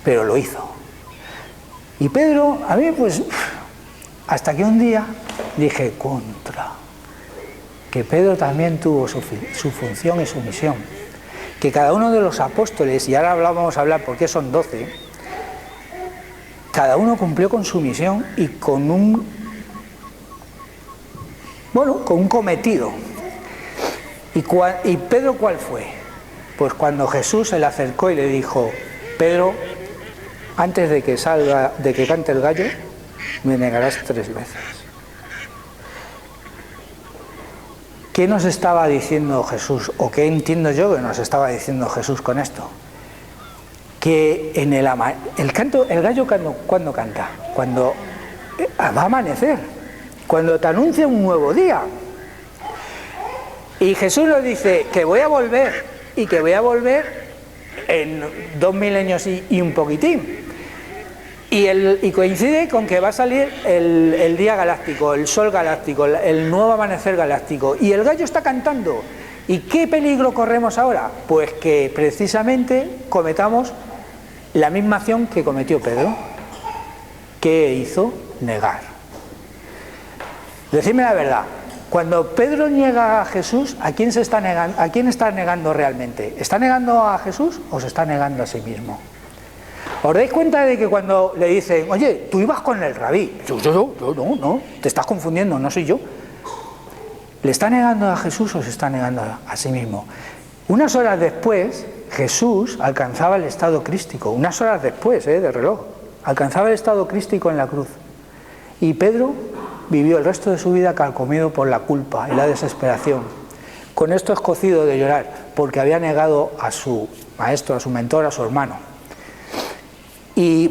pero lo hizo. Y Pedro, a mí pues, hasta que un día dije, que Pedro también tuvo su función y su misión. Que cada uno de los apóstoles, y ahora vamos a hablar por qué son 12, cada uno cumplió con su misión y con un cometido. ¿Y Pedro cuál fue? Pues cuando Jesús se le acercó y le dijo, Pedro, antes de que cante el gallo, me negarás 3 veces. ¿Qué nos estaba diciendo Jesús? ¿O qué entiendo yo que nos estaba diciendo Jesús con esto? Que en el gallo ¿cuándo canta? Cuando va a amanecer, cuando te anuncia un nuevo día. Y Jesús nos dice que voy a volver, y que voy a volver en 2 milenios y un poquitín. Y coincide con que va a salir el día galáctico, el sol galáctico, el nuevo amanecer galáctico. Y el gallo está cantando. ¿Y qué peligro corremos ahora? Pues que precisamente cometamos la misma acción que cometió Pedro. ¿Qué hizo? Negar. Decidme la verdad. Cuando Pedro niega a Jesús, ¿a quién está negando realmente? ¿Está negando a Jesús o se está negando a sí mismo? ¿Os dais cuenta de que cuando le dicen, oye, tú ibas con el rabí? Yo, no, te estás confundiendo, no soy yo. ¿Le está negando a Jesús o se está negando a sí mismo? Unas horas después, Jesús alcanzaba el estado crístico, unas horas después, de reloj, alcanzaba el estado crístico en la cruz. Y Pedro vivió el resto de su vida carcomido por la culpa y la desesperación, con esto escocido de llorar, porque había negado a su maestro, a su mentor, a su hermano. Y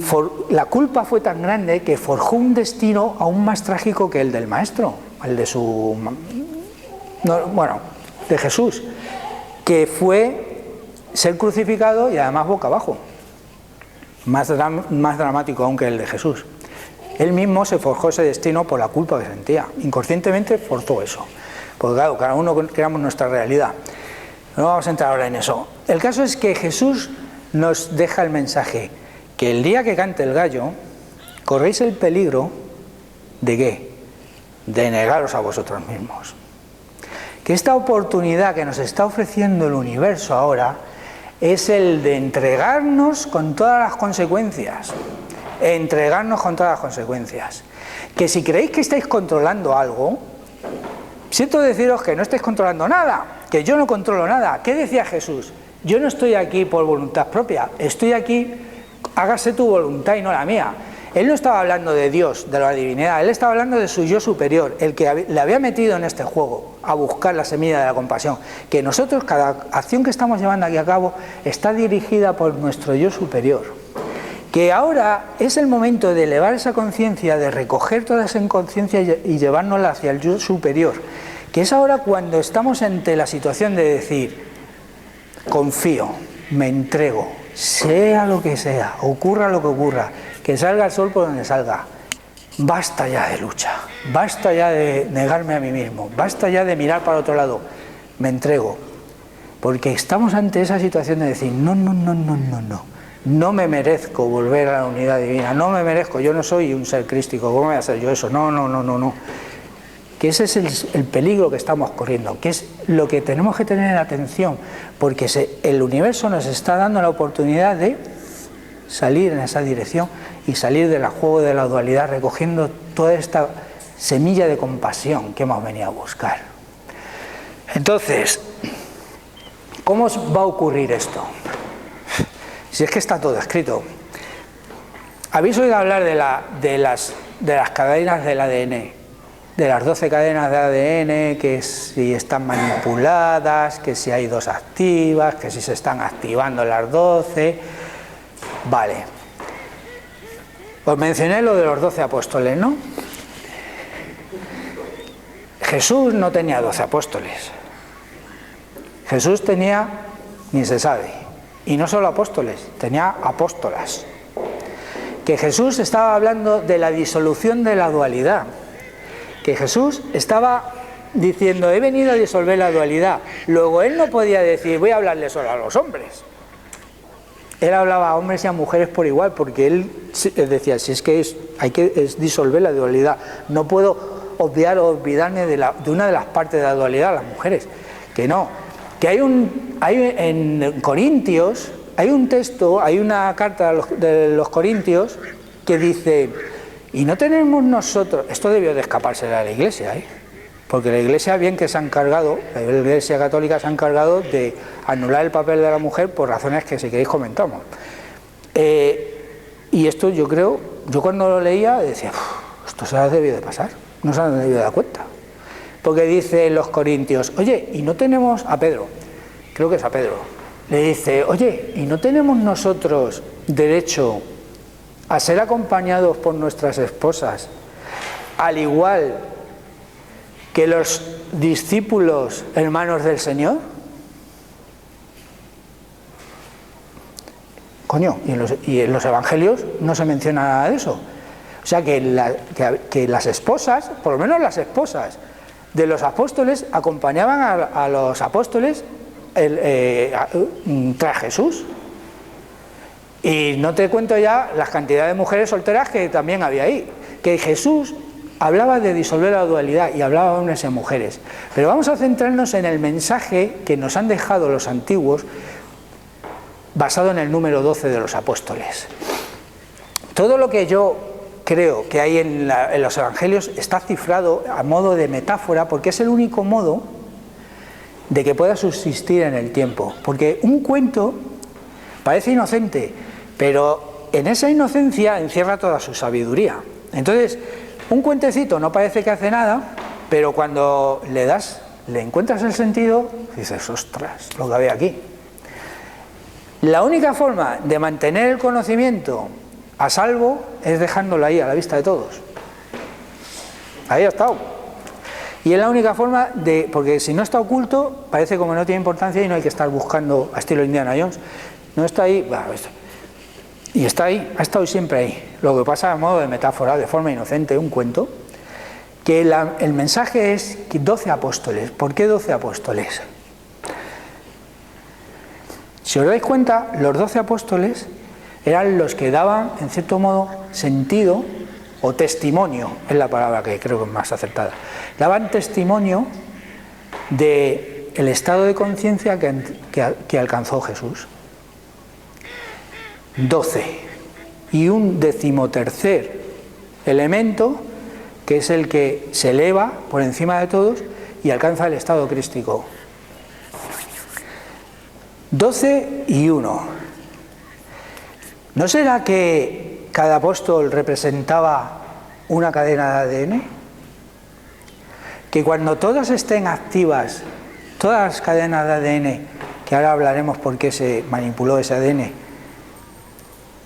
la culpa fue tan grande que forjó un destino aún más trágico que el del maestro, el de de Jesús, que fue ser crucificado y además boca abajo, más dramático aún que el de Jesús. Él mismo se forjó ese destino por la culpa que sentía, inconscientemente forzó eso, porque claro, cada uno creamos nuestra realidad. No vamos a entrar ahora en eso. El caso es que Jesús nos deja el mensaje, que el día que cante el gallo, corréis el peligro ¿de qué? De negaros a vosotros mismos. Que esta oportunidad que nos está ofreciendo el universo ahora es el de entregarnos con todas las consecuencias. Entregarnos con todas las consecuencias. Que si creéis que estáis controlando algo, siento deciros que no estáis controlando nada, que yo no controlo nada. ¿Qué decía Jesús? Yo no estoy aquí por voluntad propia, estoy aquí, hágase tu voluntad y no la mía. Él no estaba hablando de Dios, de la divinidad, él estaba hablando de su yo superior, el que le había metido en este juego a buscar la semilla de la compasión. Que nosotros, cada acción que estamos llevando aquí a cabo, está dirigida por nuestro yo superior. Que ahora es el momento de elevar esa conciencia, de recoger toda esa inconsciencia y llevárnosla hacia el yo superior. Que es ahora cuando estamos ante la situación de decir, confío, me entrego, sea lo que sea, ocurra lo que ocurra, que salga el sol por donde salga. Basta ya de lucha, basta ya de negarme a mí mismo, basta ya de mirar para otro lado, me entrego. Porque estamos ante esa situación de decir, no me merezco volver a la unidad divina, no me merezco, yo no soy un ser crístico, ¿cómo voy a hacer yo eso? No. Que ese es el peligro que estamos corriendo, que es lo que tenemos que tener en atención, porque el universo nos está dando la oportunidad de salir en esa dirección y salir del juego de la dualidad, recogiendo toda esta semilla de compasión que hemos venido a buscar. Entonces, ¿cómo va a ocurrir esto? Si es que está todo escrito. ¿Habéis oído hablar de las cadenas del ADN? De las 12 cadenas de ADN, que si están manipuladas, que si hay 2 activas, que si se están activando las 12. Vale. Os mencioné lo de los 12 apóstoles, ¿no? Jesús no tenía 12 apóstoles. Jesús tenía, ni se sabe, y no solo apóstoles, tenía apóstolas. Que Jesús estaba hablando de la disolución de la dualidad. Que Jesús estaba diciendo, he venido a disolver la dualidad. Luego él no podía decir, voy a hablarle solo a los hombres. Él hablaba a hombres y a mujeres por igual, porque él decía, si es que hay que disolver la dualidad, no puedo obviar o olvidarme de una de las partes de la dualidad, las mujeres, que no, que hay en Corintios, hay un texto, hay una carta de los Corintios que dice, y no tenemos nosotros, esto debió de escaparse de la Iglesia, porque la Iglesia bien que se ha encargado, la Iglesia Católica se ha encargado de anular el papel de la mujer por razones que si queréis comentamos. Y esto yo creo, yo cuando lo leía decía, esto se ha debido de pasar, no se han debido de dar cuenta. Porque dice los Corintios, oye, y no tenemos, a Pedro, creo que es a Pedro, le dice, oye, y no tenemos nosotros derecho a ser acompañados por nuestras esposas, al igual que los discípulos hermanos del Señor. Coño, y en los evangelios no se menciona nada de eso. O sea que las esposas, por lo menos las esposas de los apóstoles, acompañaban a los apóstoles tras Jesús. Y no te cuento ya las cantidades de mujeres solteras que también había ahí. Que Jesús hablaba de disolver la dualidad y hablaba de hombres y mujeres. Pero vamos a centrarnos en el mensaje que nos han dejado los antiguos, basado en el número 12 de los apóstoles. Todo lo que yo creo que hay en los evangelios está cifrado a modo de metáfora, porque es el único modo de que pueda subsistir en el tiempo. Porque un cuento parece inocente, pero en esa inocencia encierra toda su sabiduría. Entonces, un cuentecito no parece que hace nada, pero cuando le encuentras el sentido, dices, ostras, lo que había aquí. La única forma de mantener el conocimiento a salvo es dejándolo ahí, a la vista de todos. Ahí ha estado. Y es la única forma porque si no está oculto, parece como no tiene importancia y no hay que estar buscando a estilo Indiana Jones. No está ahí, y está ahí, ha estado siempre ahí. Lo que pasa a modo de metáfora, de forma inocente, un cuento, que el mensaje es 12 apóstoles. ¿Por qué 12 apóstoles? Si os dais cuenta, los 12 apóstoles eran los que daban, en cierto modo, sentido o testimonio, es la palabra que creo que es más acertada. Daban testimonio del estado de conciencia que alcanzó Jesús. 12. Y un 13º elemento, que es el que se eleva por encima de todos y alcanza el estado crístico. 12 y 1. ¿No será que cada apóstol representaba una cadena de ADN? Que cuando todas estén activas, todas las cadenas de ADN, que ahora hablaremos por qué se manipuló ese ADN,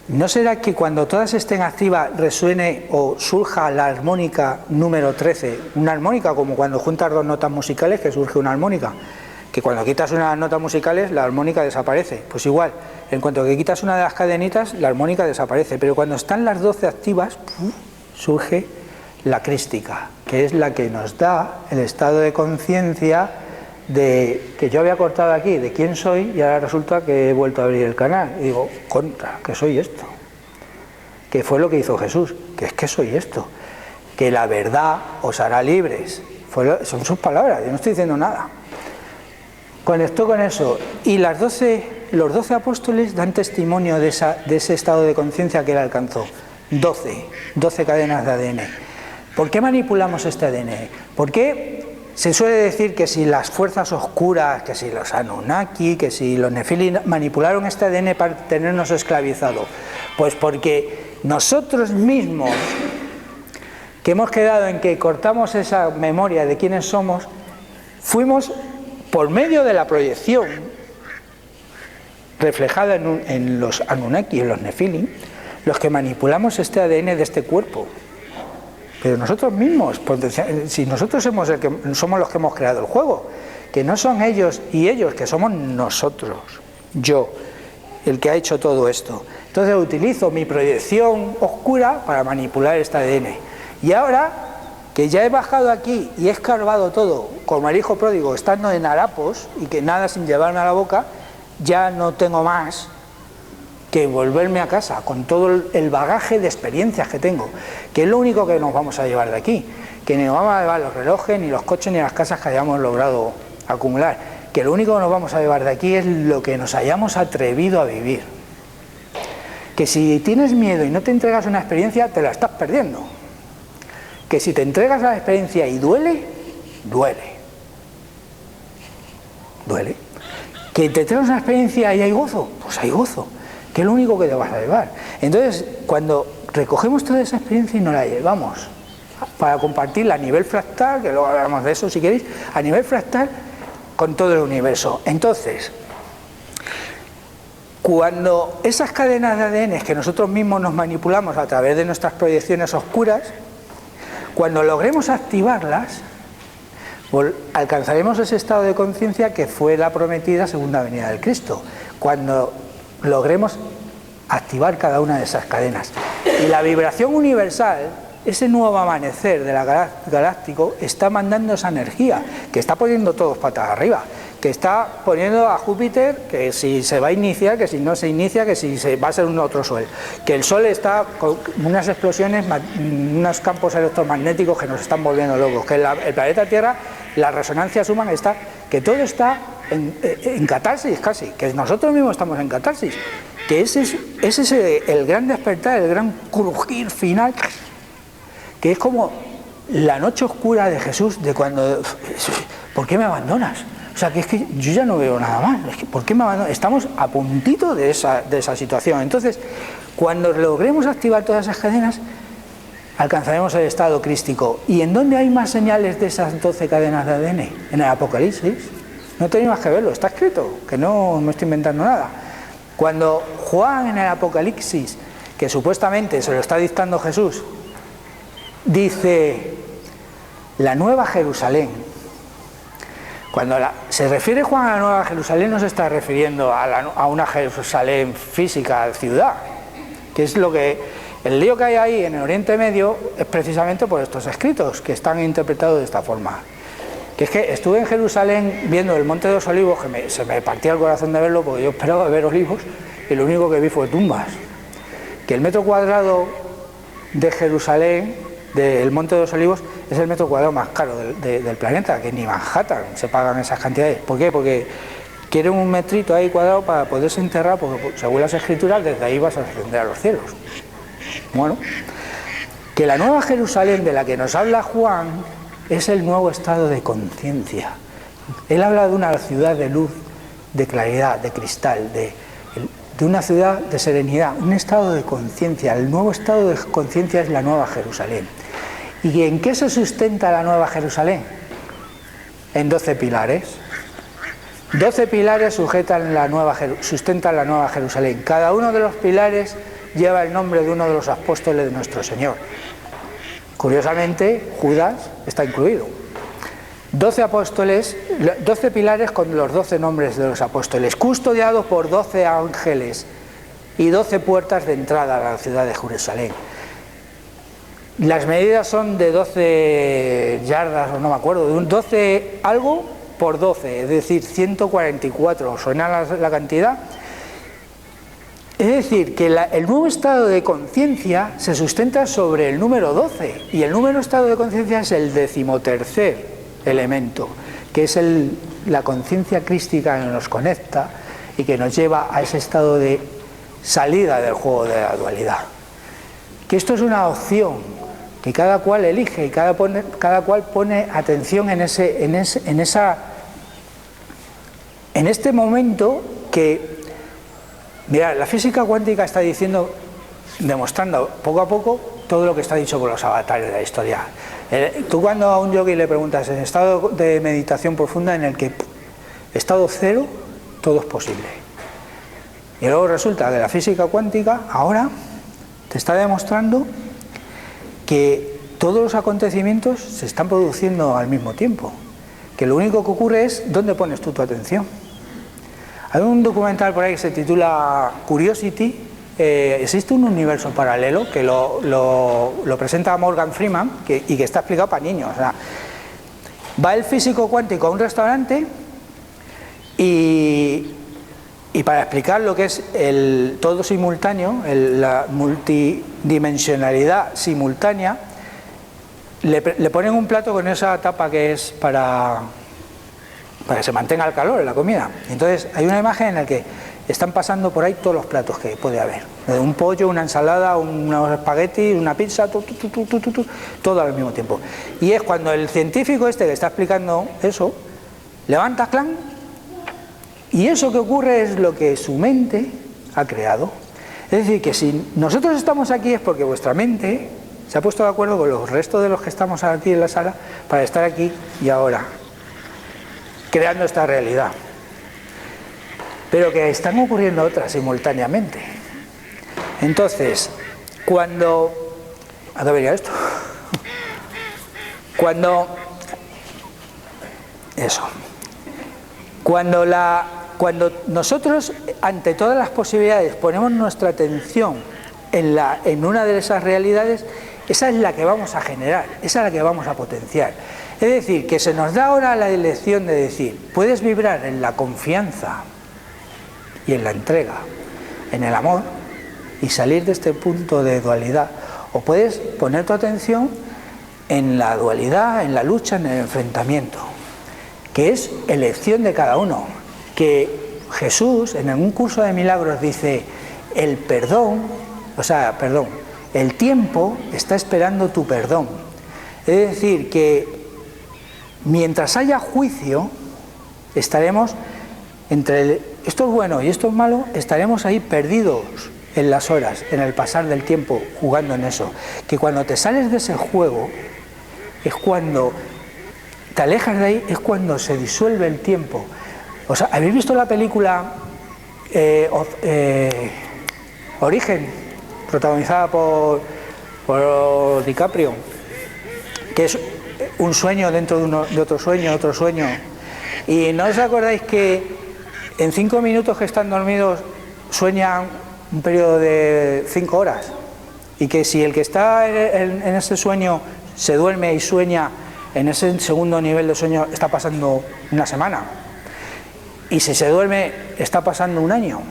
¿no será que cuando todas estén activas resuene o surja la armónica número 13? Una armónica como cuando juntas dos notas musicales que surge una armónica. Que cuando quitas una de las notas musicales la armónica desaparece. Pues igual, en cuanto que quitas una de las cadenitas la armónica desaparece, pero cuando están las 12 activas surge la crística, que es la que nos da el estado de conciencia de que yo había cortado aquí de quién soy y ahora resulta que he vuelto a abrir el canal y digo, contra, que soy esto, que fue lo que hizo Jesús, que es que soy esto, que la verdad os hará libres. Son sus palabras, yo no estoy diciendo nada. Conectó con eso y los 12 apóstoles dan testimonio de ese estado de conciencia que él alcanzó. 12 cadenas de ADN. ¿Por qué manipulamos este ADN? ¿Por qué se suele decir que si las fuerzas oscuras, que si los Anunnaki, que si los Nefilim manipularon este ADN para tenernos esclavizados? Pues porque nosotros mismos, que hemos quedado en que cortamos esa memoria de quiénes somos, fuimos por medio de la proyección reflejada en los Anunnaki, en los Nefilim, los que manipulamos este ADN de este cuerpo. Pero nosotros mismos, si nosotros somos los que hemos creado el juego, que no son ellos y ellos, que somos nosotros, yo, el que ha hecho todo esto. Entonces utilizo mi proyección oscura para manipular este ADN. Y ahora que ya he bajado aquí y he escarbado todo, como el hijo pródigo, estando en harapos y que nada sin llevarme a la boca, ya no tengo más que volverme a casa con todo el bagaje de experiencias que tengo, que es lo único que nos vamos a llevar de aquí, que ni nos vamos a llevar los relojes, ni los coches, ni las casas que hayamos logrado acumular, que lo único que nos vamos a llevar de aquí es lo que nos hayamos atrevido a vivir. Que si tienes miedo y no te entregas a una experiencia, te la estás perdiendo. Que si te entregas a la experiencia y duele, duele. Duele. Que te entregas a una experiencia y hay gozo, pues hay gozo, que es lo único que te vas a llevar. Entonces, cuando recogemos toda esa experiencia y nos la llevamos para compartirla a nivel fractal, que luego hablamos de eso si queréis, a nivel fractal con todo el universo. Entonces, cuando esas cadenas de ADN que nosotros mismos nos manipulamos a través de nuestras proyecciones oscuras, cuando logremos activarlas, alcanzaremos ese estado de conciencia que fue la prometida segunda venida del Cristo, cuando logremos activar cada una de esas cadenas. Y la vibración universal, ese nuevo amanecer de la galáctico, está mandando esa energía, que está poniendo todos patas arriba, que está poniendo a Júpiter, que si se va a iniciar, que si no se inicia, que si se va a ser un otro Sol, que el Sol está con unas explosiones, unos campos electromagnéticos que nos están volviendo locos, que el planeta Tierra, la resonancia Schumann está, que todo está en catarsis casi, que nosotros mismos estamos en catarsis, que ese es el gran despertar, el gran crujir final, que es como la noche oscura de Jesús, de cuando, ¿por qué me abandonas? O sea, que es que yo ya no veo nada más, es que ¿por qué me abandonas? Estamos a puntito de esa situación. Entonces, cuando logremos activar todas esas cadenas, alcanzaremos el estado crístico. ¿Y en dónde hay más señales de esas 12 cadenas de ADN? En el Apocalipsis. No tenéis más que verlo, está escrito, que no me estoy inventando nada. Cuando Juan en el Apocalipsis, que supuestamente se lo está dictando Jesús, dice la Nueva Jerusalén, cuando se refiere Juan a la Nueva Jerusalén, no se está refiriendo a una Jerusalén física, ciudad, que es lo que el lío que hay ahí en el Oriente Medio es precisamente por estos escritos que están interpretados de esta forma. Que es que estuve en Jerusalén viendo el Monte de los Olivos, que se me partía el corazón de verlo, porque yo esperaba ver olivos y lo único que vi fue tumbas. Que el metro cuadrado de Jerusalén, del Monte de los Olivos, es el metro cuadrado más caro del planeta, que ni Manhattan se pagan esas cantidades. ¿Por qué? Porque quieren un metrito ahí cuadrado para poderse enterrar, porque según las escrituras desde ahí vas a ascender a los cielos. Bueno, que la Nueva Jerusalén de la que nos habla Juan es el nuevo estado de conciencia. Él habla de una ciudad de luz, de claridad, de cristal, de una ciudad de serenidad, un estado de conciencia. El nuevo estado de conciencia es la Nueva Jerusalén. ¿Y en qué se sustenta la Nueva Jerusalén? En 12 pilares. 12 pilares sustentan la Nueva Jerusalén. Cada uno de los pilares lleva el nombre de uno de los apóstoles de nuestro Señor. Curiosamente, Judas está incluido. 12 apóstoles, 12 pilares con los 12 nombres de los apóstoles, custodiados por 12 ángeles y 12 puertas de entrada a la ciudad de Jerusalén. Las medidas son de 12 yardas, o no me acuerdo, de un 12 algo por 12, es decir, 144, suena la cantidad. Es decir, que el nuevo estado de conciencia se sustenta sobre el número 12, y el número estado de conciencia es el 13º elemento, que es la conciencia crística que nos conecta y que nos lleva a ese estado de salida del juego de la dualidad. Que esto es una opción que cada cual elige y cada cual pone atención en este momento que, mirad, la física cuántica está demostrando poco a poco todo lo que está dicho por los avatares de la historia. Tú cuando a un yogui le preguntas en estado de meditación profunda en el que estado cero, todo es posible. Y luego resulta que la física cuántica ahora te está demostrando que todos los acontecimientos se están produciendo al mismo tiempo. Que lo único que ocurre es dónde pones tú tu atención. Hay un documental por ahí que se titula Curiosity, existe un universo paralelo que lo presenta Morgan Freeman y que está explicado para niños. O sea, va el físico cuántico a un restaurante y para explicar lo que es el todo simultáneo, la multidimensionalidad simultánea, le ponen un plato con esa tapa que es para que se mantenga el calor en la comida. Entonces hay una imagen en la que están pasando por ahí todos los platos que puede haber. Un pollo, una ensalada, unos espaguetis, una pizza, todo al mismo tiempo. Y es cuando el científico este que está explicando eso, levanta clan, y eso que ocurre es lo que su mente ha creado. Es decir, que si nosotros estamos aquí es porque vuestra mente se ha puesto de acuerdo con los restos de los que estamos aquí en la sala para estar aquí y ahora, creando esta realidad. Pero que están ocurriendo otras simultáneamente. Entonces, cuando... ¿a qué venía esto? Cuando nosotros, ante todas las posibilidades, ponemos nuestra atención en una de esas realidades, esa es la que vamos a generar, esa es la que vamos a potenciar. Es decir, que se nos da ahora la elección de decir, puedes vibrar en la confianza y en la entrega, en el amor, y salir de este punto de dualidad, o puedes poner tu atención en la dualidad, en la lucha, en el enfrentamiento, que es elección de cada uno. Que Jesús en un curso de milagros dice, el tiempo está esperando tu perdón. Es decir, que mientras haya juicio, estaremos entre esto es bueno y esto es malo, estaremos ahí perdidos en las horas, en el pasar del tiempo, jugando en eso. Que cuando te sales de ese juego, es cuando te alejas de ahí, es cuando se disuelve el tiempo. O sea, ¿habéis visto la película Origen, protagonizada por DiCaprio, que es un sueño dentro de otro sueño? Y ¿no os acordáis que en 5 minutos que están dormidos sueñan un periodo de 5 horas? Y que si el que está en ese sueño se duerme y sueña en ese segundo nivel de sueño, está pasando una semana. Y si se duerme, está pasando un año.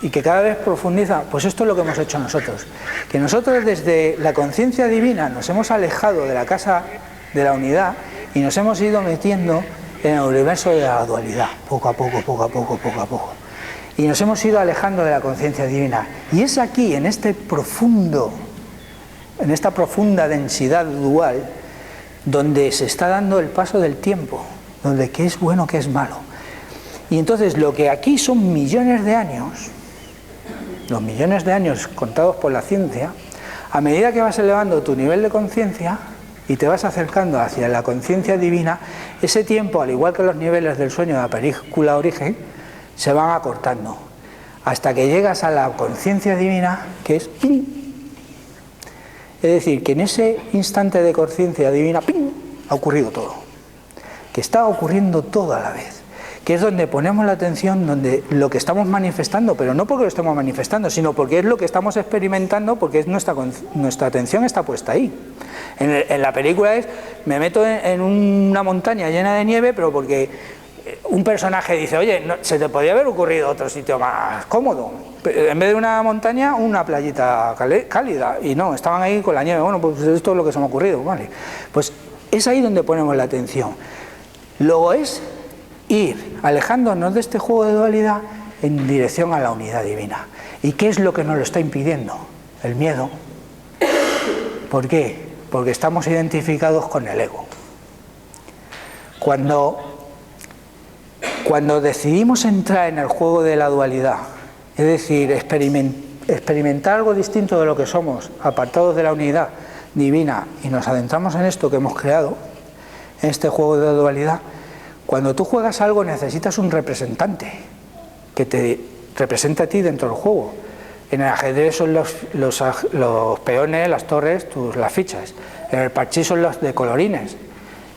Y que cada vez profundiza. Pues esto es lo que hemos hecho nosotros. Que nosotros desde la conciencia divina nos hemos alejado de la casa de la unidad y nos hemos ido metiendo en el universo de la dualidad, poco a poco. Y nos hemos ido alejando de la conciencia divina. Y es aquí, en esta profunda densidad dual, donde se está dando el paso del tiempo, donde qué es bueno, qué es malo. Y entonces lo que aquí son millones de años, los millones de años contados por la ciencia, a medida que vas elevando tu nivel de conciencia y te vas acercando hacia la conciencia divina, ese tiempo, al igual que los niveles del sueño de la película Origen, se van acortando, hasta que llegas a la conciencia divina, que es ¡ping! Es decir, que en ese instante de conciencia divina, ¡ping!, ha ocurrido todo, que está ocurriendo todo a la vez, que es donde ponemos la atención, donde lo que estamos manifestando, pero no porque lo estemos manifestando, sino porque es lo que estamos experimentando, porque es nuestra atención está puesta ahí. En la película me meto en una montaña llena de nieve, pero porque un personaje dice, oye, no, se te podría haber ocurrido otro sitio más cómodo, en vez de una montaña, una playita cálida, y no, estaban ahí con la nieve. Bueno, pues esto es lo que se me ha ocurrido, vale. Pues es ahí donde ponemos la atención. Luego es ir alejándonos de este juego de dualidad en dirección a la unidad divina. ¿Y qué es lo que nos lo está impidiendo? El miedo. ¿Por qué? Porque estamos identificados con el ego. Cuando decidimos entrar en el juego de la dualidad, es decir, experimentar algo distinto de lo que somos, apartados de la unidad divina, y nos adentramos en esto que hemos creado, en este juego de dualidad, cuando tú juegas algo necesitas un representante que te represente a ti dentro del juego. En el ajedrez son los peones, las torres, las fichas. En el parchís son los de colorines,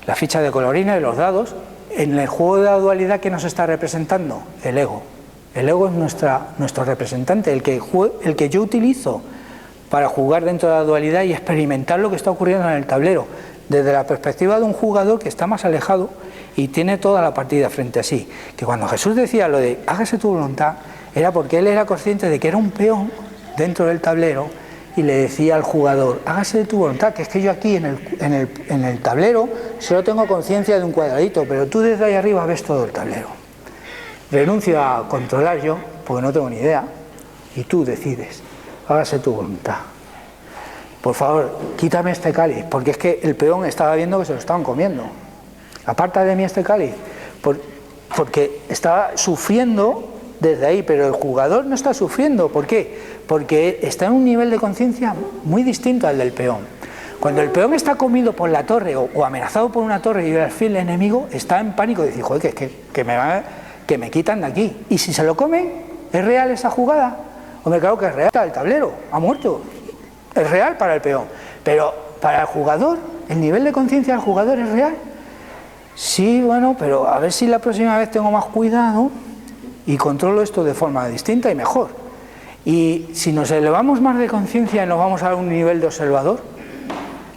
la ficha de colorines, los dados. En el juego de la dualidad, ¿qué nos está representando? El ego. El ego es nuestro representante, el que yo utilizo para jugar dentro de la dualidad y experimentar lo que está ocurriendo en el tablero, desde la perspectiva de un jugador que está más alejado y tiene toda la partida frente a sí. Que cuando Jesús decía lo de hágase tu voluntad, era porque él era consciente de que era un peón dentro del tablero y le decía al jugador, hágase de tu voluntad, que es que yo aquí en el tablero solo tengo conciencia de un cuadradito, pero tú desde ahí arriba ves todo el tablero. Renuncio a controlar yo, porque no tengo ni idea, y tú decides, hágase tu voluntad. Por favor, quítame este cáliz, porque es que el peón estaba viendo que se lo estaban comiendo. Aparta de mí este cáliz, porque estaba sufriendo desde ahí, pero el jugador no está sufriendo. ¿Por qué? Porque está en un nivel de conciencia muy distinto al del peón. Cuando el peón está comido por la torre o amenazado por una torre y el alfil enemigo, está en pánico y dice, joder, que me quitan de aquí. Y si se lo comen, ¿es real esa jugada? Hombre, claro que es real, el tablero ha muerto. Es real para el peón, pero para el jugador, el nivel de conciencia del jugador es real. Sí, bueno, pero a ver si la próxima vez tengo más cuidado y controlo esto de forma distinta y mejor. Y si nos elevamos más de conciencia y nos vamos a un nivel de observador,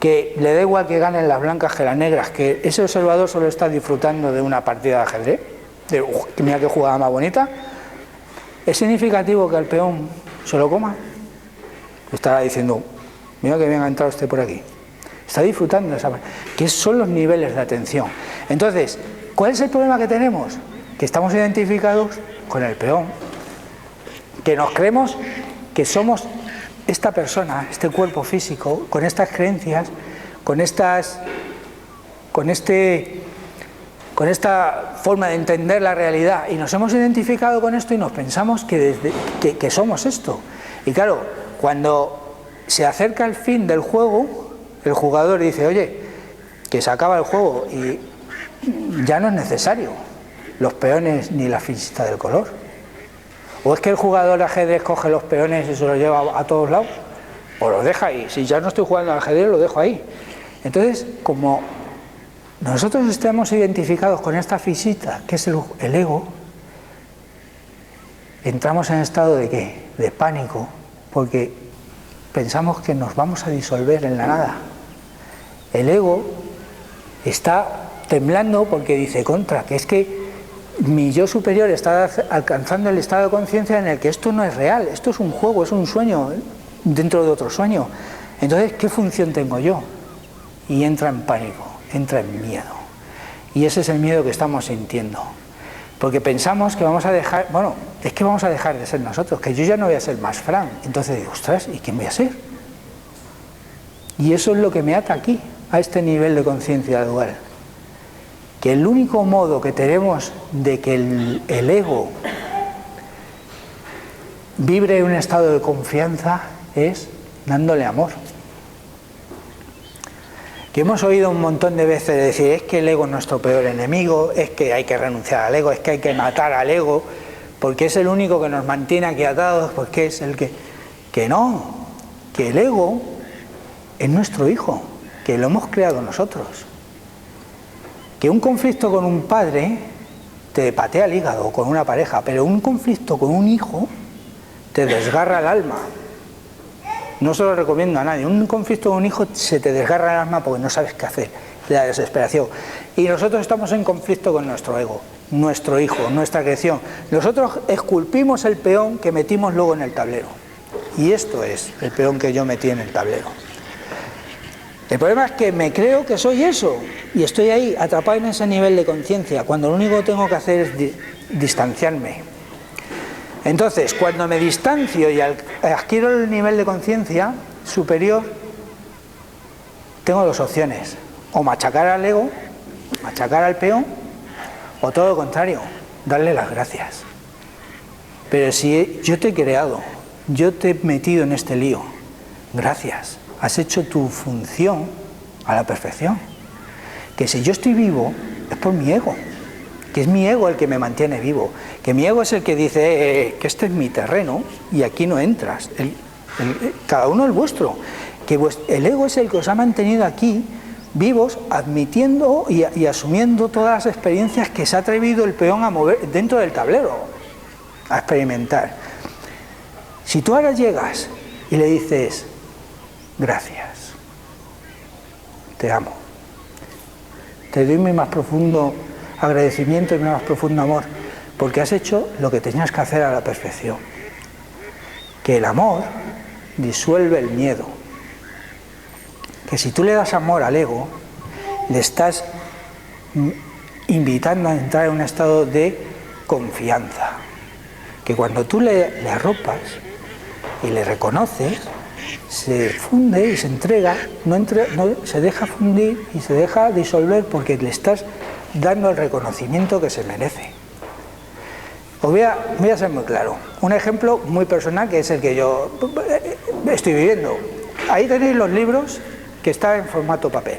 que le da igual que ganen las blancas que las negras, que ese observador solo está disfrutando de una partida de ajedrez, mira qué jugada más bonita, ¿es significativo que el peón se lo coma? Estará diciendo, mira que bien ha entrado usted por aquí. Está disfrutando de esa parte. ¿Qué son los niveles de atención? Entonces, ¿cuál es el problema que tenemos? Que estamos identificados con el peón, que nos creemos que somos esta persona, este cuerpo físico, con estas creencias, con esta forma de entender la realidad, y nos hemos identificado con esto y nos pensamos que somos esto. Y claro, cuando se acerca el fin del juego, el jugador dice, oye, que se acaba el juego y ya no es necesario los peones ni la fichita del color. ¿O es que el jugador de ajedrez coge los peones y se los lleva a todos lados? O los deja ahí. Si ya no estoy jugando al ajedrez, lo dejo ahí. Entonces, como nosotros estamos identificados con esta fichita, que es el ego, entramos en estado de ¿qué? De pánico, porque pensamos que nos vamos a disolver en la nada. El ego está temblando porque dice, que es que mi yo superior está alcanzando el estado de conciencia en el que esto no es real, esto es un juego, es un sueño dentro de otro sueño. Entonces, ¿qué función tengo yo? Y entra en pánico, entra en miedo. Y ese es el miedo que estamos sintiendo. Porque pensamos que vamos a dejar, es que vamos a dejar de ser nosotros, que yo ya no voy a ser más Fran. Entonces digo, ostras, ¿y quién voy a ser? Y eso es lo que me ata aquí, a este nivel de conciencia dual. Que el único modo que tenemos de que el ego vibre en un estado de confianza es dándole amor. Que hemos oído un montón de veces decir, es que el ego es nuestro peor enemigo, es que hay que renunciar al ego, es que hay que matar al ego, porque es el único que nos mantiene aquí atados, porque es el que no, que el ego es nuestro hijo, que lo hemos creado nosotros. Que un conflicto con un padre te patea el hígado, con una pareja, pero un conflicto con un hijo te desgarra el alma. No se lo recomiendo a nadie. Un conflicto con un hijo se te desgarra el alma porque no sabes qué hacer, la desesperación. Y nosotros estamos en conflicto con nuestro ego, nuestro hijo, nuestra creación. Nosotros esculpimos el peón que metimos luego en el tablero. Y esto es el peón que yo metí en el tablero. El problema es que me creo que soy eso y estoy ahí atrapado en ese nivel de conciencia, cuando lo único que tengo que hacer es distanciarme. Entonces, cuando me distancio y adquiero el nivel de conciencia superior, tengo dos opciones: o machacar al ego, machacar al peón, o todo lo contrario, darle las gracias. Pero si yo te he creado, yo te he metido en este lío, gracias. Has hecho tu función a la perfección. Que si yo estoy vivo es por mi ego, que es mi ego el que me mantiene vivo, que mi ego es el que dice que este es mi terreno y aquí no entras, cada uno el vuestro, que el ego es el que os ha mantenido aquí vivos, admitiendo y asumiendo todas las experiencias que se ha atrevido el peón a mover dentro del tablero. a experimentar. Si tú ahora llegas y le dices, gracias, te amo, te doy mi más profundo agradecimiento y mi más profundo amor, porque has hecho lo que tenías que hacer a la perfección. Que el amor disuelve el miedo. Que si tú le das amor al ego, le estás invitando a entrar en un estado de confianza. Que cuando tú le arropas y le reconoces, se funde y se entrega, no se deja fundir y se deja disolver porque le estás dando el reconocimiento que se merece. Os voy a ser muy claro. Un ejemplo muy personal que es el que yo estoy viviendo. Ahí tenéis los libros que están en formato papel.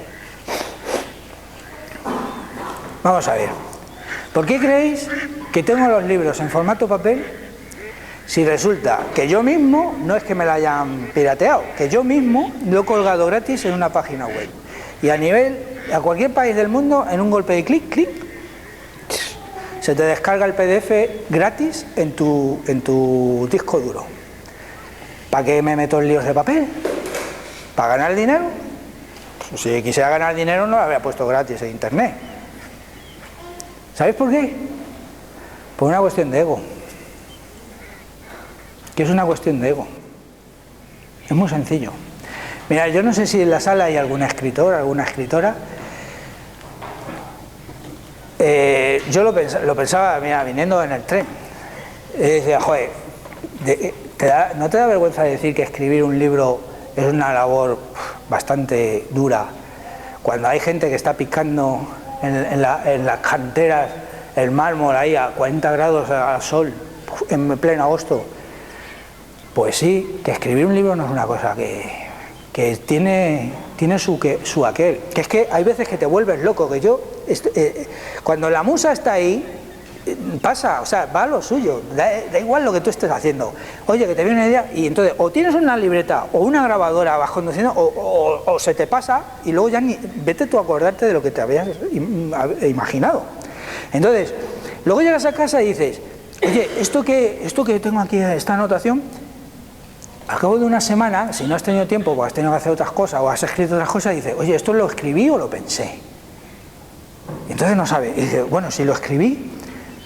Vamos a ver. ¿Por qué creéis que tengo los libros en formato papel si resulta que yo mismo, no es que me lo hayan pirateado, que yo mismo lo he colgado gratis en una página web? Y a cualquier país del mundo, en un golpe de clic, se te descarga el PDF gratis en tu disco duro. ¿Para qué me meto en líos de papel? ¿Para ganar dinero? Pues si quisiera ganar dinero no lo habría puesto gratis en internet. ¿Sabéis por qué? Por una cuestión de ego. Que es una cuestión de ego. Es muy sencillo. Mira, yo no sé si en la sala hay algún escritor, alguna escritora. Yo lo pensaba, mira, viniendo en el tren. Decía, joder, ¿no te da vergüenza decir que escribir un libro es una labor bastante dura? Cuando hay gente que está picando en las canteras el mármol ahí a 40 grados al sol en pleno agosto. Pues sí, que escribir un libro no es una cosa que tiene su aquel, que es que hay veces que te vuelves loco, que yo, cuando la musa está ahí, pasa, o sea, va a lo suyo, da igual lo que tú estés haciendo. Oye, que te viene una idea, y entonces o tienes una libreta o una grabadora vas conduciendo, o se te pasa, y luego ya vete tú a acordarte de lo que te habías imaginado. Entonces, luego llegas a casa y dices, oye, esto que tengo aquí, esta anotación, al cabo de una semana, si no has tenido tiempo porque has tenido que hacer otras cosas o has escrito otras cosas, dices, oye, ¿esto lo escribí o lo pensé? Y entonces no sabes. Y dices, bueno, si lo escribí,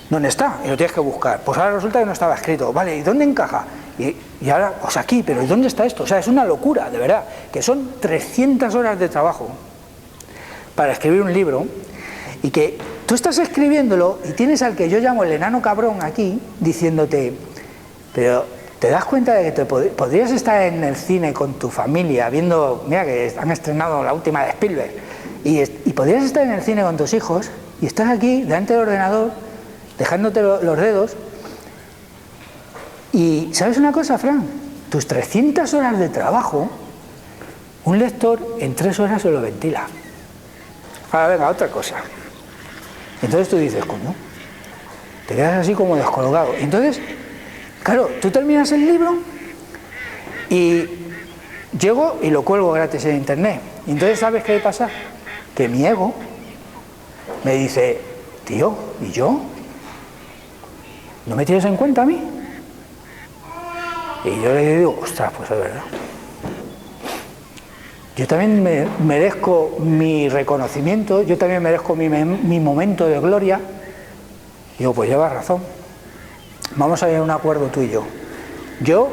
¿dónde está? Y lo tienes que buscar. Pues ahora resulta que no estaba escrito. Vale, ¿y dónde encaja? Y ahora, pues aquí, pero ¿y dónde está esto? O sea, es una locura, de verdad, que son 300 horas de trabajo para escribir un libro y que tú estás escribiéndolo y tienes al que yo llamo el enano cabrón aquí diciéndote, pero ¿te das cuenta de que podrías estar en el cine con tu familia viendo, mira que han estrenado la última de Spielberg, y podrías estar en el cine con tus hijos y estás aquí delante del ordenador dejándote los dedos y ¿sabes una cosa, Fran? Tus 300 horas de trabajo, un lector en 3 horas se lo ventila. Ahora venga, otra cosa. Entonces tú dices, coño, te quedas así como descolgado. Entonces, claro, tú terminas el libro y llego y lo cuelgo gratis en internet. Y entonces, ¿sabes qué pasa? Que mi ego me dice, tío, ¿y yo? ¿No me tienes en cuenta a mí? Y yo le digo, ostras, pues es verdad. Yo también merezco mi reconocimiento, yo también merezco mi momento de gloria. Y digo, pues llevas razón. Vamos a llegar a un acuerdo tú y yo. Yo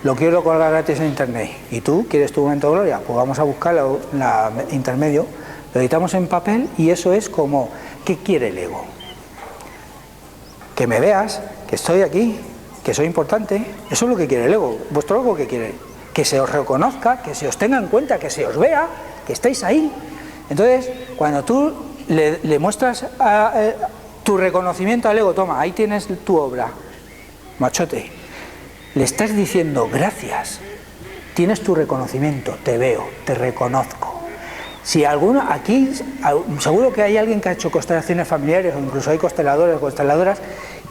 lo quiero colgar gratis en internet. ¿Y tú quieres tu momento de gloria? Pues vamos a buscar la intermedio. Lo editamos en papel y eso es como, ¿qué quiere el ego? Que me veas, que estoy aquí, que soy importante. Eso es lo que quiere el ego. ¿Vuestro ego qué quiere? Que se os reconozca, que se os tenga en cuenta, que se os vea, que estáis ahí. Entonces, cuando tú le muestras tu reconocimiento al ego, toma, ahí tienes tu obra, machote, le estás diciendo gracias, tienes tu reconocimiento, te veo, te reconozco. Si alguno aquí, seguro que hay alguien que ha hecho constelaciones familiares o incluso hay consteladores o consteladoras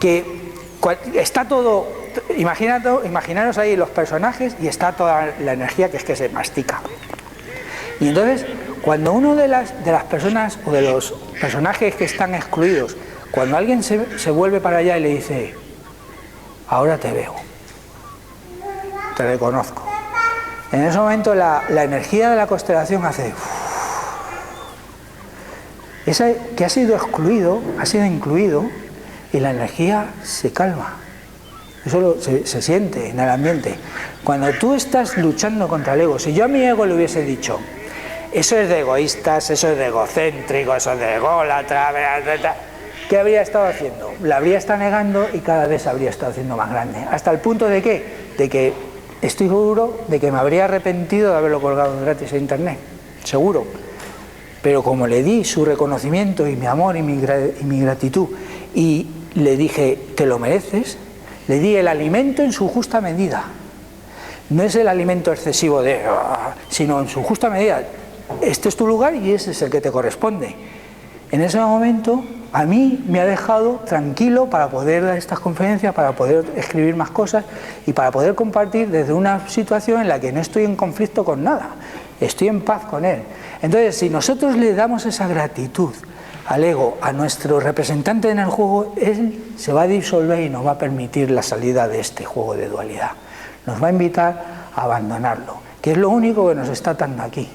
que está todo, imaginaros ahí los personajes y está toda la energía que es que se mastica. Y entonces, cuando uno de las personas o de los personajes que están excluidos, cuando alguien se vuelve para allá y le dice, ahora te veo, te reconozco. En ese momento la energía de la constelación hace... Esa que ha sido excluido, ha sido incluido, y la energía se calma. Eso se siente en el ambiente. Cuando tú estás luchando contra el ego, si yo a mi ego le hubiese dicho, eso es de egoístas, eso es de egocéntrico, eso es de ególatra, ¿qué habría estado haciendo? La habría estado negando y cada vez se habría estado haciendo más grande. ¿Hasta el punto de qué? De que estoy seguro de que me habría arrepentido de haberlo colgado gratis en internet. Seguro. Pero como le di su reconocimiento y mi amor y mi gratitud y le dije, te lo mereces, le di el alimento en su justa medida. No es el alimento excesivo sino en su justa medida. Este es tu lugar y ese es el que te corresponde. En ese momento a mí me ha dejado tranquilo para poder dar estas conferencias, para poder escribir más cosas y para poder compartir desde una situación en la que no estoy en conflicto con nada, estoy en paz con él. Entonces, si nosotros le damos esa gratitud al ego, a nuestro representante en el juego, él se va a disolver y nos va a permitir la salida de este juego de dualidad. Nos va a invitar a abandonarlo, que es lo único que nos está atando aquí.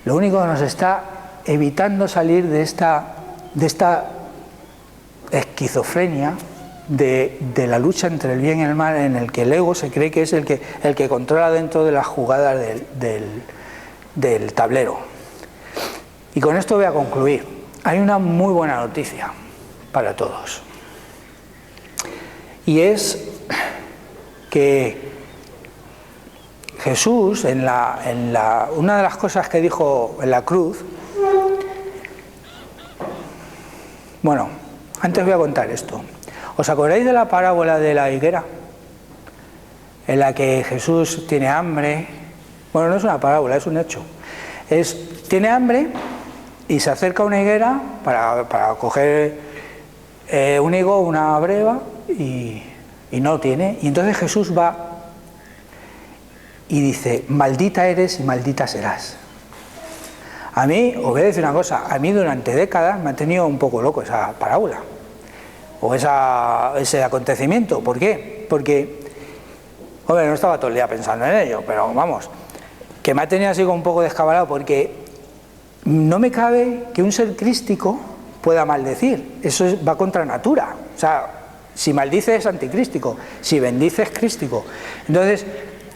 Lo único que nos está evitando salir de esta esquizofrenia de la lucha entre el bien y el mal, en el que el ego se cree que es el que controla dentro de las jugadas del tablero. Y con esto voy a concluir. Hay una muy buena noticia para todos. Y es que Jesús, una de las cosas que dijo en la cruz, bueno, antes voy a contar esto. ¿Os acordáis de la parábola de la higuera? En la que Jesús tiene hambre. Bueno, no es una parábola, es un hecho. Tiene hambre y se acerca a una higuera para coger un higo, una breva, y no lo tiene. Y entonces Jesús va y dice, maldita eres y maldita serás. A mí, os voy a decir una cosa, a mí durante décadas me ha tenido un poco loco esa parábola o ese acontecimiento. ¿Por qué? Porque, hombre, no estaba todo el día pensando en ello, pero vamos, que me ha tenido así como un poco descabalado, porque no me cabe que un ser crístico pueda maldecir. Eso va contra natura. O sea, si maldice es anticrístico, si bendice es crístico. Entonces,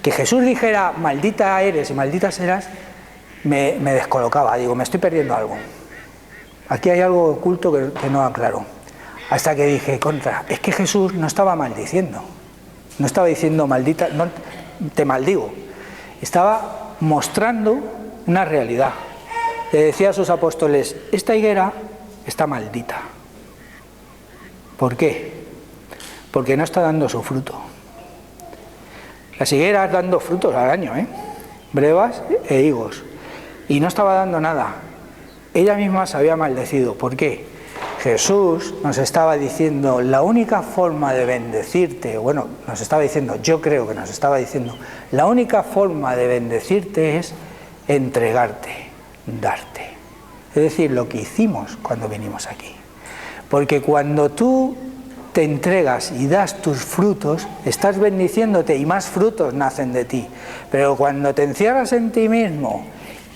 que Jesús dijera maldita eres y maldita serás, me descolocaba. Digo, me estoy perdiendo algo. Aquí hay algo oculto que no aclaro. Hasta que dije, es que Jesús no estaba maldiciendo. No estaba diciendo maldita, no, te maldigo. Estaba mostrando una realidad. Le decía a sus apóstoles, esta higuera está maldita. ¿Por qué? Porque no está dando su fruto. Las higueras dando frutos al año, brevas e higos. Y no estaba dando nada. Ella misma se había maldecido. ¿Por qué? Jesús nos estaba diciendo, la única forma de bendecirte, bueno, nos estaba diciendo, yo creo que nos estaba diciendo, la única forma de bendecirte es entregarte, darte. Es decir, lo que hicimos cuando vinimos aquí. Porque cuando tú te entregas y das tus frutos, estás bendiciéndote y más frutos nacen de ti. Pero cuando te encierras en ti mismo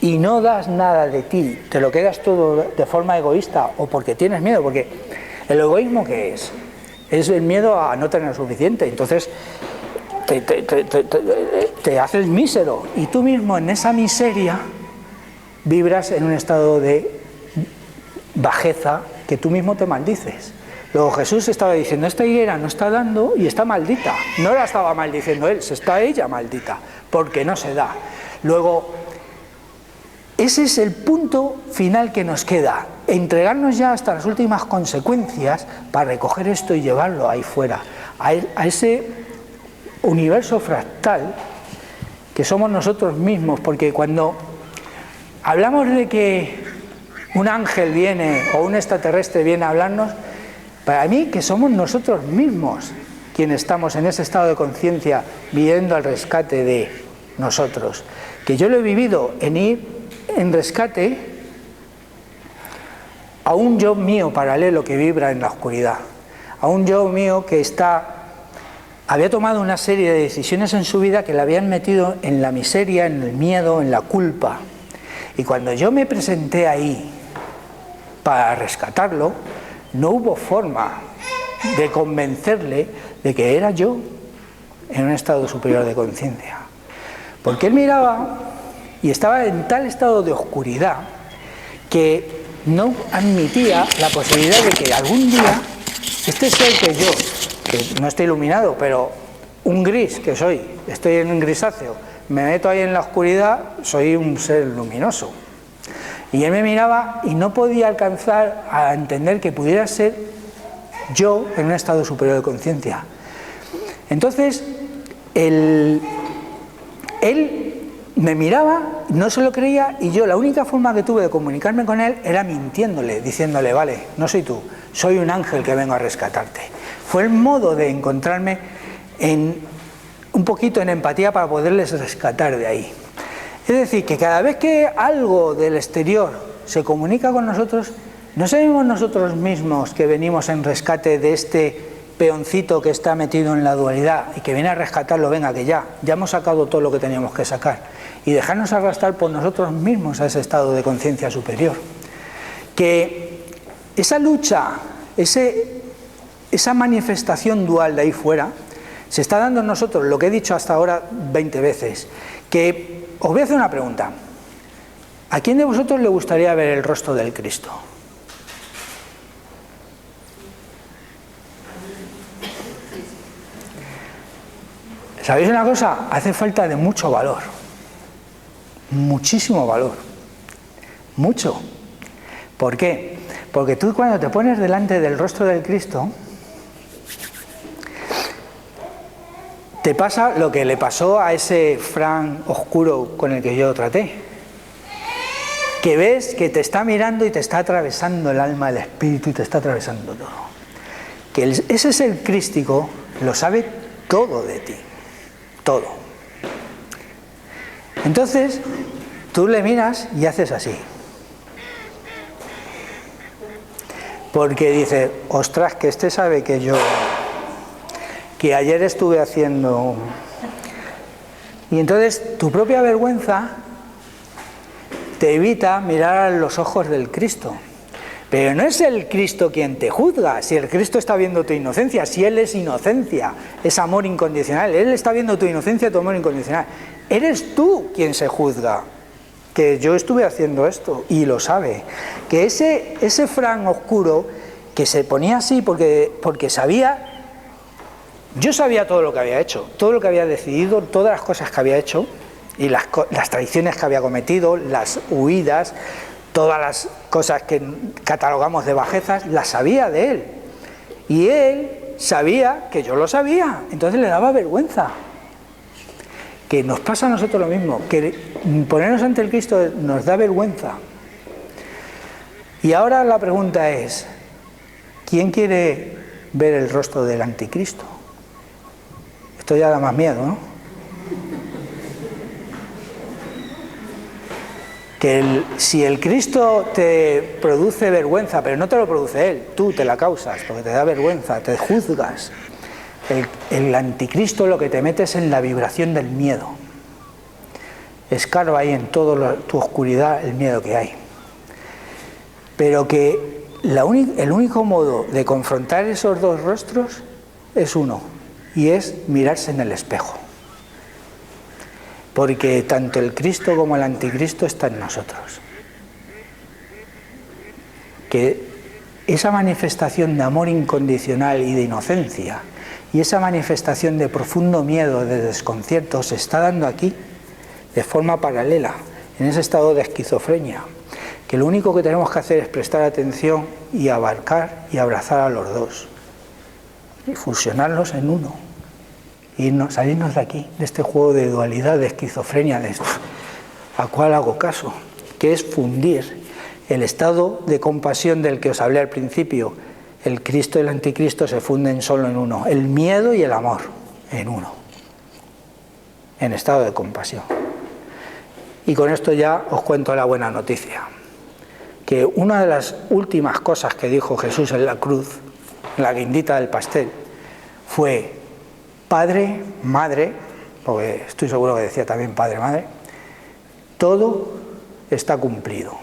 y no das nada de ti, te lo quedas todo de forma egoísta o porque tienes miedo, porque el egoísmo ¿qué es? Es el miedo a no tener suficiente. Entonces te haces mísero y tú mismo en esa miseria vibras en un estado de bajeza que tú mismo te maldices. Luego Jesús estaba diciendo, esta higuera no está dando y está maldita. No la estaba maldiciendo él, se está ella maldita, porque no se da. Luego, ese es el punto final que nos queda, entregarnos ya hasta las últimas consecuencias para recoger esto y llevarlo ahí fuera, a ese universo fractal que somos nosotros mismos, porque cuando hablamos de que un ángel viene o un extraterrestre viene a hablarnos, para mí que somos nosotros mismos quienes estamos en ese estado de conciencia viviendo al rescate de nosotros, que yo lo he vivido en ir en rescate a un yo mío paralelo que vibra en la oscuridad, a un yo mío que está había tomado una serie de decisiones en su vida que le habían metido en la miseria, en el miedo, en la culpa. Y cuando yo me presenté ahí para rescatarlo, no hubo forma de convencerle de que era yo en un estado superior de conciencia. Porque él miraba y estaba en tal estado de oscuridad que no admitía la posibilidad de que algún día este ser que yo, que no estoy iluminado, pero un gris que soy, estoy en un grisáceo, me meto ahí en la oscuridad, soy un ser luminoso. Y él me miraba y no podía alcanzar a entender que pudiera ser yo en un estado superior de conciencia. Entonces, él me miraba, no se lo creía, y yo la única forma que tuve de comunicarme con él era mintiéndole, diciéndole, vale, no soy tú, soy un ángel que vengo a rescatarte. Fue el modo de encontrarme un poquito en empatía para poderles rescatar de ahí. Es decir, que cada vez que algo del exterior se comunica con nosotros, no sabemos nosotros mismos que venimos en rescate de este peoncito que está metido en la dualidad y que viene a rescatarlo, venga, que ya hemos sacado todo lo que teníamos que sacar, y dejarnos arrastrar por nosotros mismos a ese estado de conciencia superior. Que esa lucha, esa manifestación dual de ahí fuera, se está dando en nosotros, lo que he dicho hasta ahora 20 veces, que os voy a hacer una pregunta. ¿A quién de vosotros le gustaría ver el rostro del Cristo? ¿Sabéis una cosa? Hace falta de mucho valor, muchísimo valor, mucho. ¿Por qué? Porque tú cuando te pones delante del rostro del Cristo, te pasa lo que le pasó a ese Fran oscuro con el que yo traté, que ves que te está mirando y te está atravesando el alma, el espíritu, y te está atravesando todo. Que ese ser crístico lo sabe todo de ti. Todo. Entonces, tú le miras y haces así. Porque dices, ostras, que este sabe que ayer estuve haciendo... Y entonces tu propia vergüenza te evita mirar a los ojos del Cristo. Pero no es el Cristo quien te juzga, si el Cristo está viendo tu inocencia, si Él es inocencia, es amor incondicional, Él está viendo tu inocencia, tu amor incondicional. Eres tú quien se juzga, que yo estuve haciendo esto, y lo sabe. Que ese Fran oscuro, que se ponía así porque sabía, yo sabía todo lo que había hecho, todo lo que había decidido, todas las cosas que había hecho, y las traiciones que había cometido, las huidas, todas las cosas que catalogamos de bajezas, las sabía de él. Y él sabía que yo lo sabía, entonces le daba vergüenza. Que nos pasa a nosotros lo mismo, que ponernos ante el Cristo nos da vergüenza. Y ahora la pregunta es, ¿quién quiere ver el rostro del anticristo? Esto ya da más miedo, ¿no? Que si el Cristo te produce vergüenza, pero no te lo produce Él, tú te la causas, porque te da vergüenza, te juzgas. El anticristo lo que te mete es en la vibración del miedo. Escarba ahí en toda tu oscuridad el miedo que hay. Pero que el único modo de confrontar esos dos rostros es uno, y es mirarse en el espejo. Porque tanto el Cristo como el anticristo están en nosotros. Que esa manifestación de amor incondicional y de inocencia, y esa manifestación de profundo miedo, de desconcierto, se está dando aquí de forma paralela, en ese estado de esquizofrenia, que lo único que tenemos que hacer es prestar atención y abarcar y abrazar a los dos, y fusionarlos en uno. Y salirnos de aquí, de este juego de dualidad, de esquizofrenia, a cual hago caso, que es fundir el estado de compasión del que os hablé al principio. El Cristo y el anticristo se funden solo en uno, el miedo y el amor en uno, en estado de compasión. Y con esto ya os cuento la buena noticia, que una de las últimas cosas que dijo Jesús en la cruz, en la guindita del pastel, fue: Padre, Madre, porque estoy seguro que decía también Padre, Madre, todo está cumplido.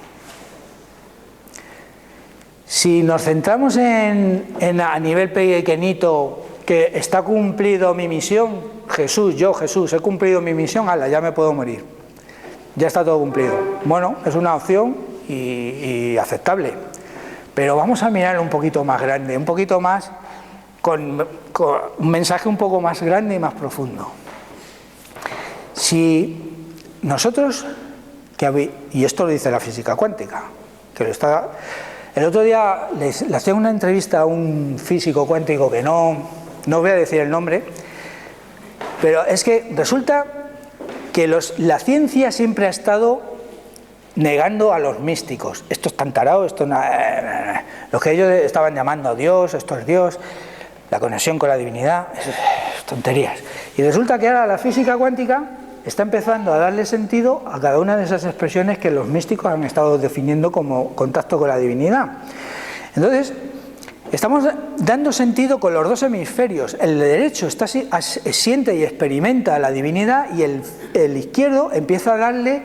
Si nos centramos a nivel pequeñito, que está cumplido mi misión, Jesús, he cumplido mi misión, ala, ya me puedo morir. Ya está todo cumplido. Bueno, es una opción y aceptable. Pero vamos a mirar un poquito más grande, un poquito más, con un mensaje un poco más grande y más profundo. Si nosotros, y esto lo dice la física cuántica, que lo está... El otro día le hacía una entrevista a un físico cuántico que no voy a decir el nombre, pero es que resulta que la ciencia siempre ha estado negando a los místicos. Esto es tan tarado, lo que ellos estaban llamando a Dios, esto es Dios, la conexión con la divinidad, tonterías. Y resulta que ahora la física cuántica está empezando a darle sentido a cada una de esas expresiones que los místicos han estado definiendo como contacto con la divinidad. Entonces, estamos dando sentido con los dos hemisferios. El derecho siente y experimenta la divinidad y el izquierdo empieza a darle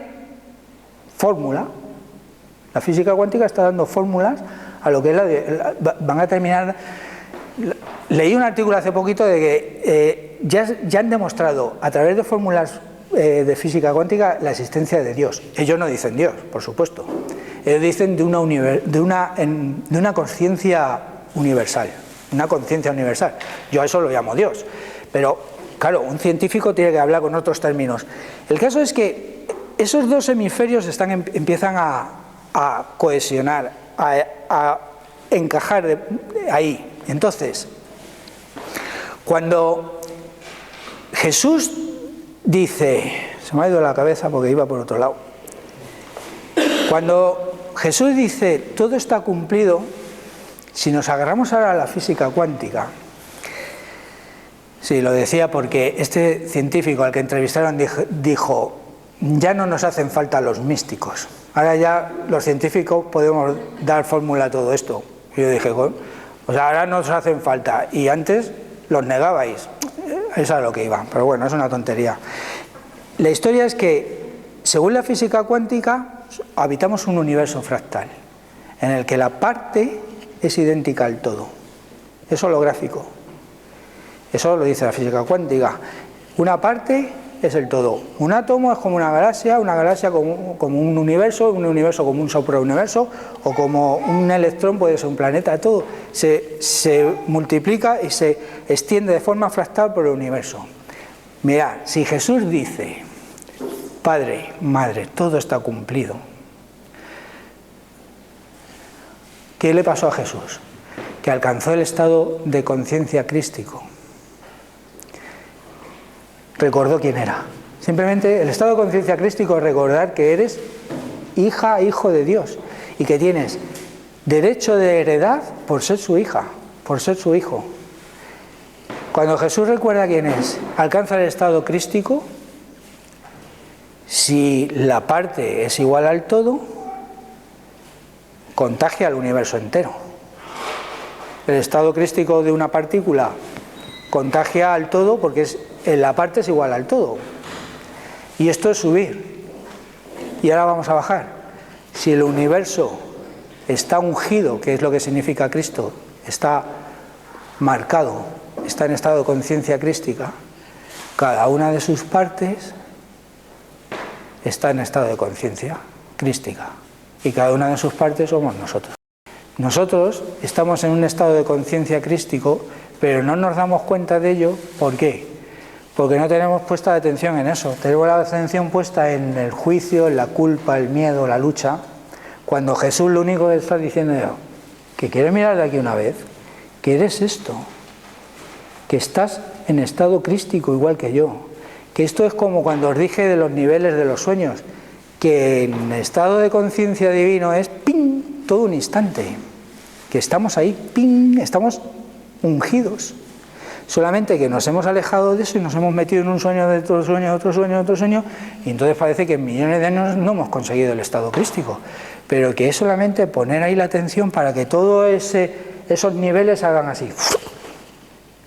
fórmula. La física cuántica está dando fórmulas a lo que es van a terminar... Leí un artículo hace poquito de que ya han demostrado a través de fórmulas de física cuántica la existencia de Dios. Ellos no dicen Dios, por supuesto. Ellos dicen de una conciencia universal. Una conciencia universal. Yo a eso lo llamo Dios. Pero, claro, un científico tiene que hablar con otros términos. El caso es que esos dos hemisferios empiezan a cohesionar, a encajar ahí. Entonces, cuando Jesús dice, se me ha ido la cabeza porque iba por otro lado, cuando Jesús dice todo está cumplido, si nos agarramos ahora a la física cuántica, sí, lo decía porque este científico al que entrevistaron dijo, ya no nos hacen falta los místicos, ahora ya los científicos podemos dar fórmula a todo esto. Y yo dije, o sea, ahora nos hacen falta y antes los negabais. Eso es a lo que iba, pero bueno, es una tontería. La historia es que, según la física cuántica, habitamos un universo fractal, en el que la parte es idéntica al todo. Es holográfico. Eso lo dice la física cuántica. Una parte es el todo. Un átomo es como una galaxia como un universo como un suprauniverso, o como un electrón puede ser un planeta, todo se multiplica y se extiende de forma fractal por el universo. Mirad, si Jesús dice, Padre, Madre, todo está cumplido, ¿qué le pasó a Jesús? Que alcanzó el estado de conciencia crístico. Recordó quién era. Simplemente el estado de conciencia crístico es recordar que eres hija, hijo de Dios y que tienes derecho de heredad por ser su hija, por ser su hijo. Cuando Jesús recuerda quién es, alcanza el estado crístico, si la parte es igual al todo, contagia al universo entero. El estado crístico de una partícula contagia al todo porque la parte es igual al todo. Y esto es subir. Y ahora vamos a bajar. Si el universo está ungido, que es lo que significa Cristo, está marcado, está en estado de conciencia crística, cada una de sus partes está en estado de conciencia crística. Y cada una de sus partes somos nosotros. Nosotros estamos en un estado de conciencia crístico, pero no nos damos cuenta de ello. ¿Por qué? Porque no tenemos puesta atención en eso. Tenemos la atención puesta en el juicio, en la culpa, el miedo, la lucha. Cuando Jesús lo único que está diciendo es que quieres mirar de aquí una vez, que eres esto, que estás en estado crístico igual que yo, que esto es como cuando os dije de los niveles de los sueños, que en estado de conciencia divino es ¡ping! Todo un instante, que estamos ahí, ¡ping! Estamos ungidos. Solamente que nos hemos alejado de eso y nos hemos metido en un sueño, de otro sueño, otro sueño, otro sueño, y entonces parece que en millones de años no hemos conseguido el estado crístico, pero que es solamente poner ahí la atención para que todos esos niveles hagan así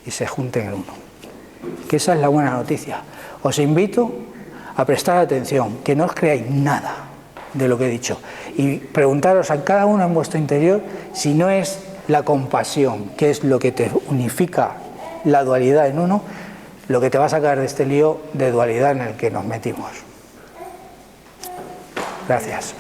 y se junten en uno. que esa es la buena noticia. Os invito a prestar atención, que no os creáis nada de lo que he dicho y preguntaros a cada uno en vuestro interior si no es la compasión, que es lo que te unifica la dualidad en uno, lo que te va a sacar de este lío de dualidad en el que nos metimos. Gracias.